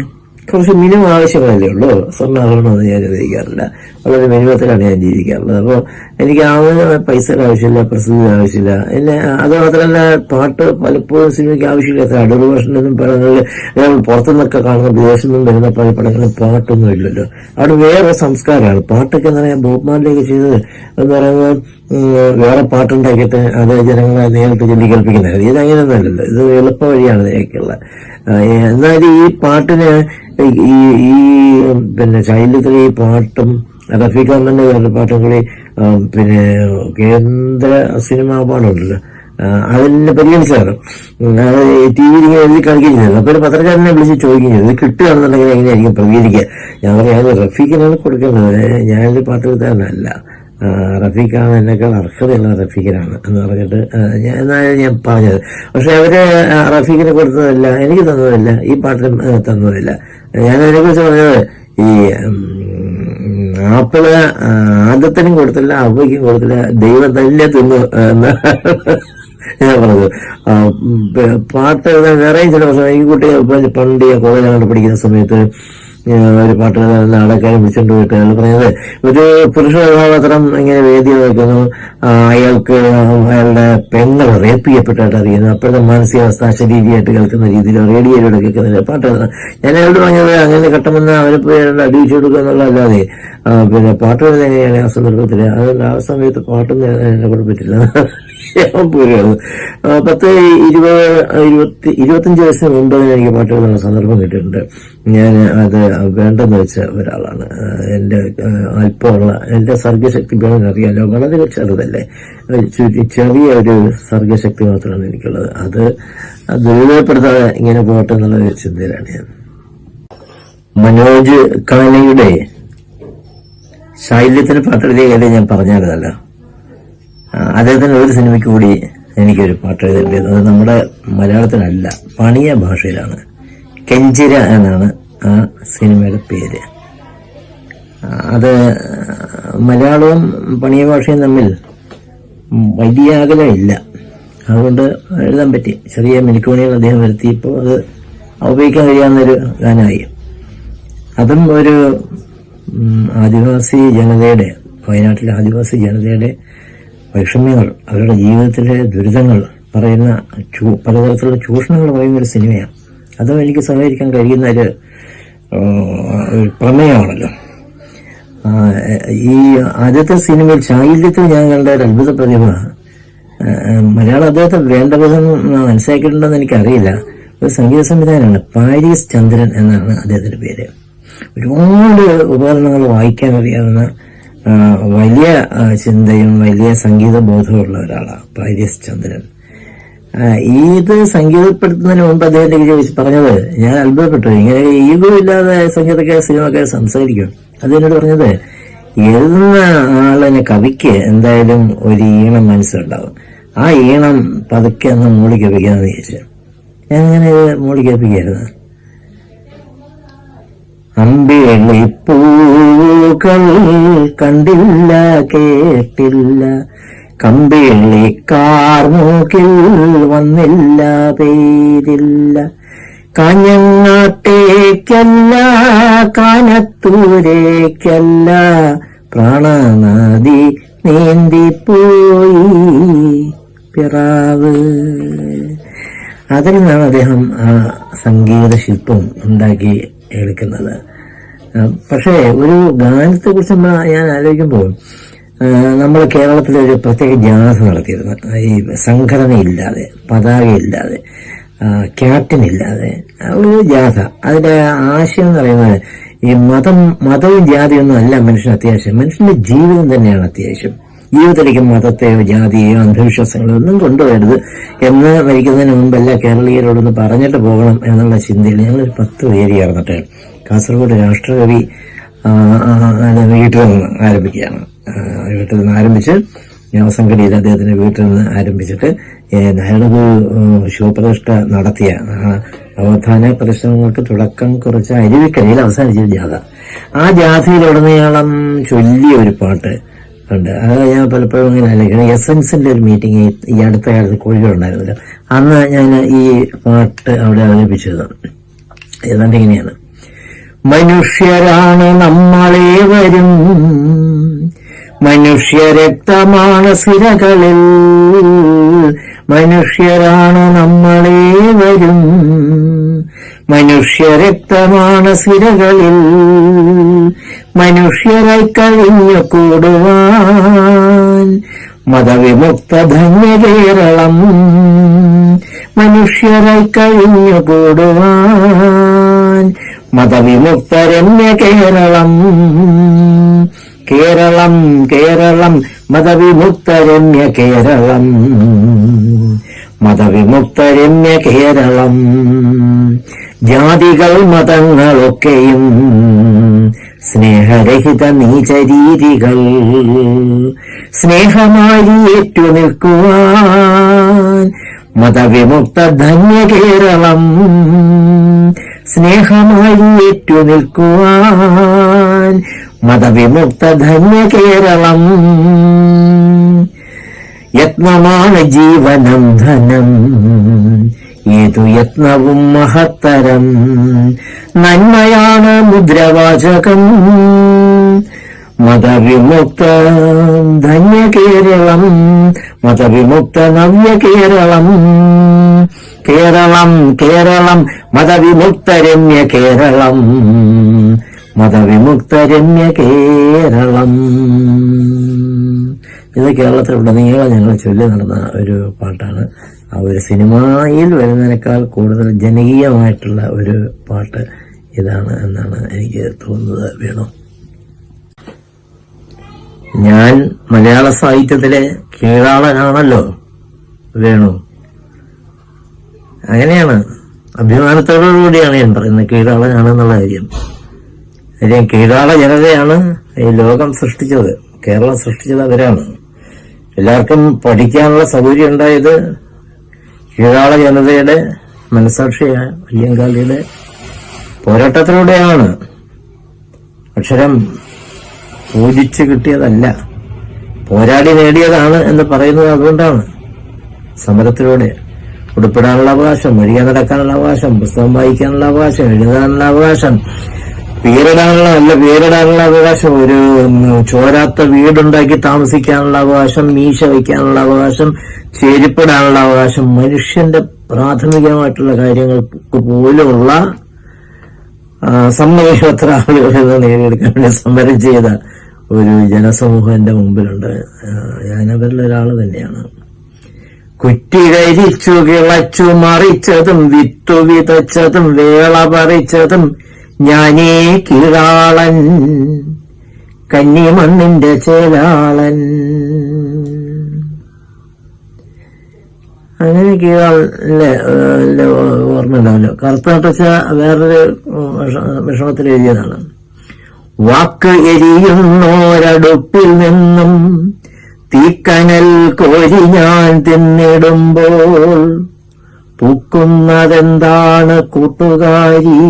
കുറച്ച് മിനിമം ആവശ്യങ്ങളല്ലേ ഉള്ളൂ. സ്വർണ്ണാഭരണമെന്ന് ഞാൻ ഉപയോഗിക്കാറില്ല, വളരെ മിനിമത്തിലാണ് ഞാൻ ജീവിക്കാറുള്ളത്. അപ്പോൾ എനിക്ക് പൈസയുടെ ആവശ്യമില്ല, പ്രസിദ്ധി ആവശ്യമില്ല. പിന്നെ അത് മാത്രമല്ല, പാട്ട് പലപ്പോഴും സിനിമയ്ക്ക് ആവശ്യമില്ല. അടൂർ ഭാഷണനും പടങ്ങളിൽ നമ്മൾ പുറത്തുനിന്നൊക്കെ കാണുന്ന വിദേശത്തു നിന്നും വരുന്ന പല പടങ്ങളും പാട്ടൊന്നും ഇല്ലല്ലോ. അവിടെ വേറെ സംസ്കാരമാണ്. പാട്ടൊക്കെ എന്ന് പറയാൻ ബോബ് മാർലിയൊക്കെ ചെയ്തത് എന്ന് പറയുന്നത് വേറെ പാട്ടുണ്ടാക്കിയിട്ട് അത് ജനങ്ങളെ നേരിട്ട് ചൊല്ലി കേൾപ്പിക്കുന്നത്. ഇതങ്ങനെയൊന്നുമല്ലല്ലോ, ഇത് എളുപ്പ വഴിയാണ് ഇതിലേക്കുള്ള. എന്നാൽ ഈ പാട്ടിന് ഈ പിന്നെ ശൈലത്തിലെ ഈ പാട്ടും റഫീഖ് അഹമ്മദിന്റെ വേറെ പാട്ടും കൂടി പിന്നെ കേന്ദ്ര സിനിമാ അവാർഡുണ്ടല്ലോ, അതിനെ പരിഗണിച്ചാണ് ടി വിയിൽ ഇങ്ങനെ എഴുതി കാണിക്കുകയും ചെയ്തത്. അപ്പൊ ഒരു പത്രക്കാരനെ വിളിച്ച് ചോദിക്കുകയും ചെയ്തു, ഇത് കിട്ടുകയാണെന്നുണ്ടെങ്കിൽ എങ്ങനെയായിരിക്കും പ്രതികരിക്കുക. ഞാൻ പറയാം, റഫീഖിനാണ് കൊടുക്കേണ്ടത്, ഞാനൊരു പാട്ടെഴുതാനല്ല, റഫീഖാണ് എന്നെക്കാൾ അർഹതയുള്ള റഫീഖിനാണ് എന്ന് പറഞ്ഞിട്ട് എന്നാണ് ഞാൻ പറഞ്ഞത്. പക്ഷെ അവര് റഫീഖിന് കൊടുത്തതല്ല, എനിക്ക് തന്നതല്ല, ഈ പാട്ടിന് തന്നതല്ല. ഞാനതിനെ കുറിച്ച് പറഞ്ഞത് ഈ ആപ്പിള് ആദത്തിനും കൊടുത്തില്ല, അവയ്ക്കും കൊടുത്തില്ല, ദൈവം തന്നെ തിന്നു എന്ന് ഞാൻ പറഞ്ഞത്. പാട്ട് വേറെയും ചില പ്രശ്നം. ഈ കുട്ടികൾ പണ്ട് കോളേജിലാണ് പഠിക്കുന്ന സമയത്ത് ഒരു പാട്ട് നാടകക്കാരെ വിളിച്ചുകൊണ്ട് പോയിട്ട് അയാൾ പറയുന്നത്, ഒരു പുരുഷ കഥാപാത്രം ഇങ്ങനെ വേദി വയ്ക്കുന്നു, അയാൾക്ക് അയാളുടെ പെങ്ങൾ റേപ്പ് ചെയ്യപ്പെട്ടായിട്ട് അറിയുന്നു, അപ്പോഴത്തെ മാനസികാവസ്ഥ ശരീരമായിട്ട് കേൾക്കുന്ന രീതിയിൽ റേഡിയോയിലൂടെ കേൾക്കുന്ന പാട്ട്. ഞാൻ അയാളോട് പറഞ്ഞത് അങ്ങനെ ഘട്ടമെന്ന് അവരെ പോയി അയാളുടെ അടിയിച്ചു കൊടുക്കുക എന്നുള്ളതല്ലാതെ പിന്നെ പാട്ട് വരുന്നത് എങ്ങനെയാണ് ആ സന്ദർഭത്തിൽ. അതുകൊണ്ട് ആ സമയത്ത് പാട്ടൊന്നും എന്നെ കൊണ്ട് പറ്റില്ല. പോരുകയാണ് 25 വയസ്സിന് മുമ്പ് എനിക്ക് പാട്ട് എഴുതുന്ന സന്ദർഭം കിട്ടിയിട്ടുണ്ട്. ഞാൻ അത് വേണ്ടെന്ന് വെച്ച ഒരാളാണ്. എന്റെ അല്പമുള്ള എന്റെ സർഗശക്തി വേണമെന്ന് അറിയാലോ, വളരെ ചെറുതല്ലേ, ചെറിയ ഒരു സർഗശക്തി മാത്രമാണ് എനിക്കുള്ളത്. അത് ദുരുപയോഗപ്പെടുത്താതെ ഇങ്ങനെ പോട്ടെ എന്നുള്ള ചിന്തയിലാണ് ഞാൻ. മനോജ് കാനയുടെ ശൈല്യത്തിന് പാട്ടെഴുതിയ കാര്യം ഞാൻ പറഞ്ഞായിരുന്നല്ലോ. അദ്ദേഹത്തിന് ഒരു സിനിമയ്ക്ക് കൂടി എനിക്കൊരു പാട്ട് എഴുതേണ്ടത്. അത് നമ്മുടെ മലയാളത്തിനല്ല, പണിയ ഭാഷയിലാണ്. കെഞ്ചിര എന്നാണ് ആ സിനിമയുടെ പേര്. അത് മലയാളവും പണിയ ഭാഷയും തമ്മിൽ വലിയ അകലമില്ല, അതുകൊണ്ട് എഴുതാൻ പറ്റി. ചെറിയ മിനുക്കുമണികൾ അദ്ദേഹം വരുത്തിയപ്പോൾ അത് ഉപയോഗിക്കാൻ കഴിയാവുന്നൊരു ഗാനമായി. അതും ഒരു ആദിവാസി ജനതയുടെ, വയനാട്ടിലെ ആദിവാസി ജനതയുടെ വൈഷമ്യങ്ങൾ, അവരുടെ ജീവിതത്തിലെ ദുരിതങ്ങൾ പറയുന്ന പലതരത്തിലുള്ള ചൂഷണങ്ങൾ പറയുന്ന ഒരു സിനിമയാണ്. അതും എനിക്ക് സഹകരിക്കാൻ കഴിയുന്ന ഒരു പ്രമേയമാണല്ലോ. ഈ ആദ്യത്തെ സിനിമയിൽ ചായില്യത്തിൽ ഞാൻ കണ്ട ഒരു അത്ഭുത പ്രതിഭ, മലയാളം അദ്ദേഹത്തെ വേണ്ട വിധം മനസ്സിലാക്കിയിട്ടുണ്ടെന്ന് എനിക്കറിയില്ല. ഒരു സംഗീത സംവിധാനമാണ്, പാരീസ് ചന്ദ്രൻ എന്നാണ് അദ്ദേഹത്തിന്റെ പേര്. ഒരുപാട് ഉപകരണങ്ങൾ വായിക്കാൻ അറിയാവുന്ന വലിയ ചിന്തയും വലിയ സംഗീത ബോധമുള്ള ഒരാളാണ് പാരീസ് ചന്ദ്രൻ. ഇത് സംഗീതപ്പെടുത്തുന്നതിന് മുമ്പ് അദ്ദേഹത്തെ ചോദിച്ച് പറഞ്ഞത് ഞാൻ അത്ഭുതപ്പെട്ടു. ഇങ്ങനെ ഈഗോ ഇല്ലാതെ സംഗീതക്കാർ സിനിമക്കാർ സംസാരിക്കും. അതിനോട് പറഞ്ഞത്, എഴുതുന്ന ആളിന് കവിക്ക് എന്തായാലും ഒരു ഈണം മനസ്സിലുണ്ടാവും. ആ ഈണം പതുക്കെ ഒന്ന് മൂളി കേൾപ്പിക്കാന്ന് ചോദിച്ചു. ഞാൻ ഇങ്ങനെ മൂളി കേൾപ്പിക്കായിരുന്നു. അമ്പിളിപ്പൂക്കൾ കണ്ടില്ല കേട്ടില്ല, കമ്പിളി കാർമൂക്കിൽ വന്നില്ല പേരില്ല, കാഞ്ഞങ്ങാട്ടേക്കല്ല കാനത്തൂരേക്കല്ല, പ്രാണനദി നീന്തിപ്പോയി പിറാവ്. അതിൽ നിന്നാണ് അദ്ദേഹം ആ സംഗീത ശില്പം ഉണ്ടാക്കി എടുക്കുന്നത്. പക്ഷേ ഒരു ഗാനത്തെ കുറിച്ച് ഞാൻ ആലോചിക്കുമ്പോൾ നമ്മൾ കേരളത്തിൽ ഒരു പ്രത്യേക ജാഥ നടത്തിയിരുന്നു. ഈ സംഘടനയില്ലാതെ, പതാകയില്ലാതെ, ക്യാപ്റ്റൻ ഇല്ലാതെ ഒരു ജാഥ. അതിന്റെ ആശയം എന്ന് പറയുന്നത് ഈ മതവും ജാതിയൊന്നും അല്ല മനുഷ്യന് അത്യാവശ്യം, മനുഷ്യന്റെ ജീവിതം തന്നെയാണ് അത്യാവശ്യം. ജീവിതത്തിലേക്ക് മതത്തെയോ ജാതിയെയോ അന്ധവിശ്വാസങ്ങളോ ഒന്നും കൊണ്ടുവരരുത് എന്ന് മരിക്കുന്നതിന് മുമ്പ് എല്ലാ കേരളീയരോടൊന്ന് പറഞ്ഞിട്ട് പോകണം എന്നുള്ള ചിന്തയിൽ ഞങ്ങളൊരു 10 പേര് ചേർന്നിട്ട് കാസർഗോഡ് രാഷ്ട്രകവി വീട്ടിൽ നിന്ന് ആരംഭിക്കുകയാണ്. വീട്ടിൽ നിന്ന് ആരംഭിച്ച് നവസംഘടിയിൽ അദ്ദേഹത്തിന്റെ വീട്ടിൽ നിന്ന് ആരംഭിച്ചിട്ട് അയാളൊരു ശിവപ്രതിഷ്ഠ നടത്തിയ നവോത്ഥാന പരിശ്രമങ്ങൾക്ക് തുടക്കം കുറിച്ച അരുവിക്കരയിൽ അവസാനിച്ചൊരു ജാഥ. ആ ജാഥയിലുടനീളം ചൊല്ലിയ ഒരു പാട്ട് ഉണ്ട്. അത് ഞാൻ പലപ്പോഴും ഇങ്ങനെ ആലോചിക്കണം. എസൻസിന്റെ ഒരു മീറ്റിംഗ് ഈ അടുത്ത കാലത്ത് കോഴിക്കോടുണ്ടായിരുന്നല്ലോ. അന്ന് ഞാൻ ഈ പാട്ട് അവിടെ അവതരിപ്പിച്ചത് ഏതാണ്ട് ഇങ്ങനെയാണ്. മനുഷ്യരാണ് നമ്മളേവരും, മനുഷ്യരക്തമാണ് സിരകളിൽ, മനുഷ്യരാണ് നമ്മളേവരും, മനുഷ്യരക്തമാണ് സിരകളിൽ, മനുഷ്യരായി കഴിഞ്ഞു കൂടുവാൻ മതവിമുക്ത ധന്യ കേരളം, മനുഷ്യരായി കഴിഞ്ഞു കൂടുവാൻ മതവിമുക്ത രമ്യ കേരളം, കേരളം കേരളം മതവിമുക്ത രമ്യ കേരളം, മതവിമുക്ത രമ്യ കേരളം. ജാതികൾ മതങ്ങളൊക്കെയും സ്നേഹരഹിത നീചരീതികൾ, സ്നേഹമായി ഏറ്റു നിൽക്കുവാൻ മതവിമുക്ത ധന്യ കേരളം, സ്നേഹമായി ഏറ്റു നിൽക്കുവാൻ മതവിമുക്ത ധന്യ കേരളം. യത്നമാണ് ജീവനം ധനം, ഏതു യത്നവും മഹത്തരം, നന്മയാണ് മുദ്രാവാചകം, മതവിമുക്ത ധന്യ കേരളം, മതവിമുക്ത നവ്യ കേരളം, കേരളം കേരളം മതവിമുക്ത രമ്യ കേരളം, മതവിമുക്ത രമ്യ കേരളം. ഇത് കേരളത്തിലുടനീളം ഞങ്ങൾ ചൊല്ലി നടന്ന ഒരു പാട്ടാണ്. ആ ഒരു സിനിമയിൽ വരുന്നതിനേക്കാൾ കൂടുതൽ ജനകീയമായിട്ടുള്ള ഒരു പാട്ട് ഇതാണ് എന്നാണ് എനിക്ക് തോന്നുന്നത്. വേണു, ഞാൻ മലയാള സാഹിത്യത്തിലെ കീഴാളനാണല്ലോ വേണു. അങ്ങനെയാണ്, അഭിമാനത്തോടുകൂടിയാണ് ഞാൻ പറയുന്നത് കീഴാളനാണെന്നുള്ള കാര്യം. കീഴാള ജനതയാണ് ഈ ലോകം സൃഷ്ടിച്ചത്, കേരളം സൃഷ്ടിച്ചത് അവരാണ്. എല്ലാവർക്കും പഠിക്കാനുള്ള സൗകര്യം ഉണ്ടായത് കീഴാള ജനതയുടെ മനസാക്ഷിയായ അയ്യങ്കാളിയുടെ പോരാട്ടത്തിലൂടെയാണ്. അക്ഷരം പൂജിച്ച് കിട്ടിയതല്ല, പോരാടി നേടിയതാണ് എന്ന് പറയുന്നത് അതുകൊണ്ടാണ്. സമരത്തിലൂടെ ഉടുപ്പിടാനുള്ള അവകാശം, വഴിയാൻ നടക്കാനുള്ള അവകാശം, പുസ്തകം വായിക്കാനുള്ള അവകാശം, എഴുതാനുള്ള അവകാശം, പേരിടാനുള്ള അവകാശം, ഒരു ചോരാത്ത വീടുണ്ടാക്കി താമസിക്കാനുള്ള അവകാശം, മീശ വയ്ക്കാനുള്ള അവകാശം, ചെരുപ്പിടാനുള്ള അവകാശം, മനുഷ്യന്റെ പ്രാഥമികമായിട്ടുള്ള കാര്യങ്ങൾക്ക് പോലുള്ള സമ്മതിപത്ര ആളുകൾ നേടിയെടുക്കാൻ വേണ്ടി സമരം ചെയ്ത ഒരു ജനസമൂഹം എന്റെ മുമ്പിലുണ്ട്. ഞാനവരിൽ ഒരാൾ തന്നെയാണ്. കുറ്റികരിച്ചു കിളച്ചു മറിച്ചതും വിത്തു വിതച്ചതും വേള പറിച്ചതും ഞാനേ കീഴാളൻ, കന്നിമണ്ണിന്റെ ചേലാളൻ. അങ്ങനെ കീഴാളല്ലേ ഓർമ്മയുണ്ടാവല്ലോ. കറുത്തട്ടച്ച വേറൊരു വിഷമത്തിൽ എഴുതിയതാണ്. വാക്ക് എരിയുന്നോരടുപ്പിൽ നിന്നും തീക്കനൽ കോരി ഞാൻ തിന്നിടുമ്പോൾ പൂക്കുന്നതെന്താണ് കൂട്ടുകാരി,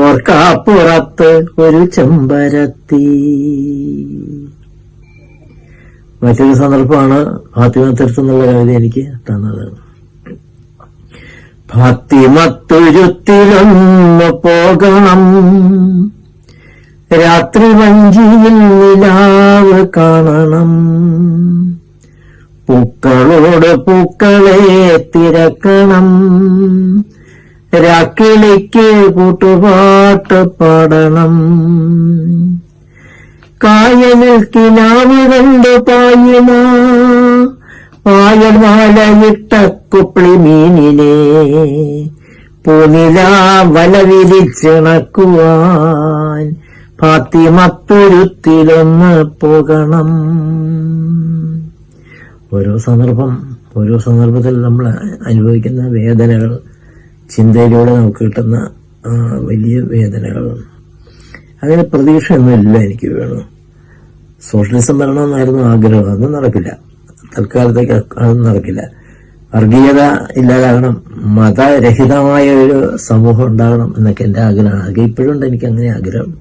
ഓർക്കാപ്പുറത്ത് ഒരു ചെമ്പരത്തി. മറ്റൊരു സന്ദർഭമാണ് ഫാത്തിമത്തുരുത്തെന്നുള്ള കവിത എനിക്ക് തന്നത്. ഫാത്തിമത്തുരുത്തിലൊന്ന് പോകണം, രാത്രി വഞ്ചിയിൽ നിലാവ് കാണണം, പൂക്കളോട് പൂക്കളെ തിരക്കണം, രാക്കിളിക്ക് കൂട്ടുപാട്ട് പാടണം, കായലിൽ കിനാവ് കണ്ടു പായുമ പായമാലയിട്ട കുപ്പിളി മീനിനെ പൂനില വല വിരിച്ചിണക്കുവാൻ ഫാത്തിമത്തുരുത്തിലൊന്ന് പോകണം. ഓരോ സന്ദർഭത്തിൽ നമ്മൾ അനുഭവിക്കുന്ന വേദനകൾ, ചിന്തയിലൂടെ നമുക്ക് കിട്ടുന്ന വലിയ വേദനകൾ, അതിന് പ്രതീക്ഷയൊന്നുമില്ല. എനിക്ക് വേണം സോഷ്യലിസം വരണമെന്നായിരുന്നു ആഗ്രഹം. അതൊന്നും നടക്കില്ല, തൽക്കാലത്തേക്ക് അതൊന്നും നടക്കില്ല. വർഗീയത ഇല്ലാതാകണം, മതരഹിതമായ ഒരു സമൂഹം ഉണ്ടാകണം എന്നൊക്കെ എന്റെ ആഗ്രഹമാണ്. അതൊക്കെ ഇപ്പോഴുണ്ട് എനിക്ക് അങ്ങനെ ആഗ്രഹം.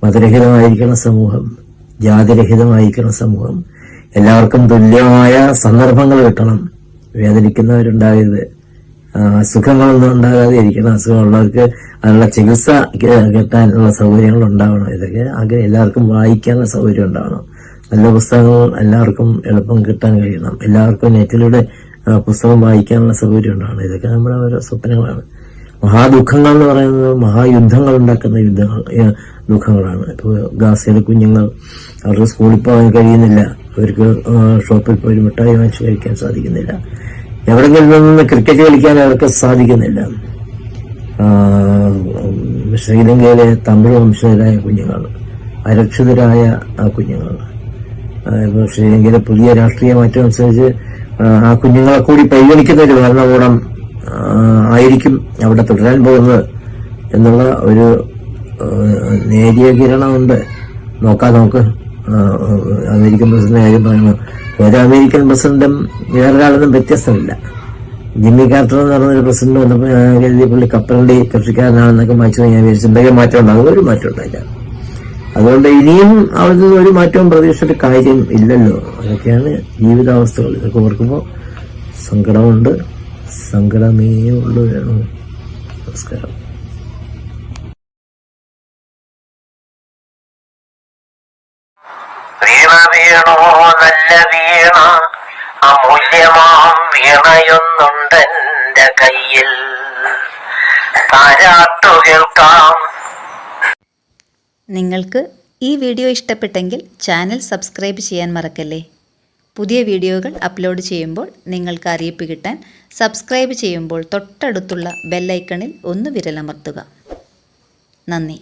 മതരഹിതമായിരിക്കണം സമൂഹം, ജാതിരഹിതമായിരിക്കണം സമൂഹം, എല്ലാവർക്കും തുല്യമായ സന്ദർഭങ്ങൾ കിട്ടണം, വേദനിക്കുന്നവരുണ്ടാകരുത്, അസുഖങ്ങളൊന്നും ഉണ്ടാകാതെ ഇരിക്കണം, അസുഖമുള്ളവർക്ക് അതിനുള്ള ചികിത്സ കിട്ടാനുള്ള സൗകര്യങ്ങൾ ഉണ്ടാവണം. ഇതൊക്കെ ആഗ്രഹം. എല്ലാവർക്കും വായിക്കാനുള്ള സൗകര്യം ഉണ്ടാവണം, നല്ല പുസ്തകങ്ങൾ എല്ലാവർക്കും എളുപ്പം കിട്ടാൻ കഴിയണം, എല്ലാവർക്കും നെറ്റിലൂടെ പുസ്തകം വായിക്കാനുള്ള സൗകര്യം ഉണ്ടാവണം. ഇതൊക്കെ നമ്മുടെ ഓരോ സ്വപ്നങ്ങളാണ്. മഹാദുഃഖങ്ങൾ എന്ന് പറയുന്നത് മഹായുദ്ധങ്ങൾ ഉണ്ടാക്കുന്ന ദുഃഖങ്ങളാണ്. ഇപ്പോൾ ഗാസയിലെ കുഞ്ഞുങ്ങൾ, അവർക്ക് സ്കൂളിൽ പോകാൻ കഴിയുന്നില്ല, അവർക്ക് ഷോപ്പിൽ പോയി മിഠായി വാങ്ങിച്ച് കഴിക്കാൻ സാധിക്കുന്നില്ല, എവിടെങ്കിലും നിന്ന് ക്രിക്കറ്റ് കളിക്കാൻ അവർക്ക് സാധിക്കുന്നില്ല. ശ്രീലങ്കയിലെ തമിഴ് വംശജരായ കുഞ്ഞുങ്ങൾ, അരക്ഷിതരായ കുഞ്ഞുങ്ങൾ, ഇപ്പോൾ ശ്രീലങ്കയിലെ പുതിയ രാഷ്ട്രീയ മാറ്റം അനുസരിച്ച് ആ കുഞ്ഞുങ്ങളെ കൂടി പരിഗണിക്കുന്ന ഒരു ഭരണകൂടം ആയിരിക്കും അവിടെ തുടരാൻ പോകുന്നത് എന്നുള്ള ഒരു നേരിയ കിരണമുണ്ട്. നോക്ക് അമേരിക്കൻ പ്രസിഡന്റ് കാര്യം പറയുന്നു. ഒരു അമേരിക്കൻ പ്രസിഡന്റും വേറൊരാളൊന്നും വ്യത്യസ്തമില്ല. ജിമ്മി കാർട്ടർ എന്ന് പറഞ്ഞൊരു പ്രസിഡന്റ് വന്നപ്പോൾ ഞാൻ കരുതി പുള്ളി കപ്പലണ്ടി കൃഷിക്കാരനാണെന്നൊക്കെ വായിച്ചു. ഞാൻ വിചാരിച്ചു എന്തെങ്കിലും മാറ്റം ഉണ്ടാകും. ഒരു മാറ്റം ഉണ്ടായില്ല. അതുകൊണ്ട് ഇനിയും അവിടെ ഒരു മാറ്റവും പ്രതീക്ഷിച്ചിട്ട് കാര്യം ഇല്ലല്ലോ. അതൊക്കെയാണ് ജീവിതാവസ്ഥകൾ. ഇതൊക്കെ ഓർക്കുമ്പോൾ സങ്കടമുണ്ട്. സങ്കടമേ ഉള്ളൂ. വേണം. നമസ്കാരം. വീണോ നല്ല വീണ, അമൂല്യമാം വീണയൊന്നുണ്ടെന്റെ കയ്യിൽ, താരാട്ടു കേൾക്കാം. നിങ്ങൾക്ക് ഈ വീഡിയോ ഇഷ്ടപ്പെട്ടെങ്കിൽ ചാനൽ സബ്സ്ക്രൈബ് ചെയ്യാൻ മറക്കല്ലേ. പുതിയ വീഡിയോകൾ അപ്ലോഡ് ചെയ്യുമ്പോൾ നിങ്ങൾക്ക് അറിയിപ്പ് കിട്ടാൻ സബ്സ്ക്രൈബ് ചെയ്യുമ്പോൾ തൊട്ടടുത്തുള്ള ബെല്ലൈക്കണിൽ ഒന്ന് വിരലമർത്തുക. നന്ദി.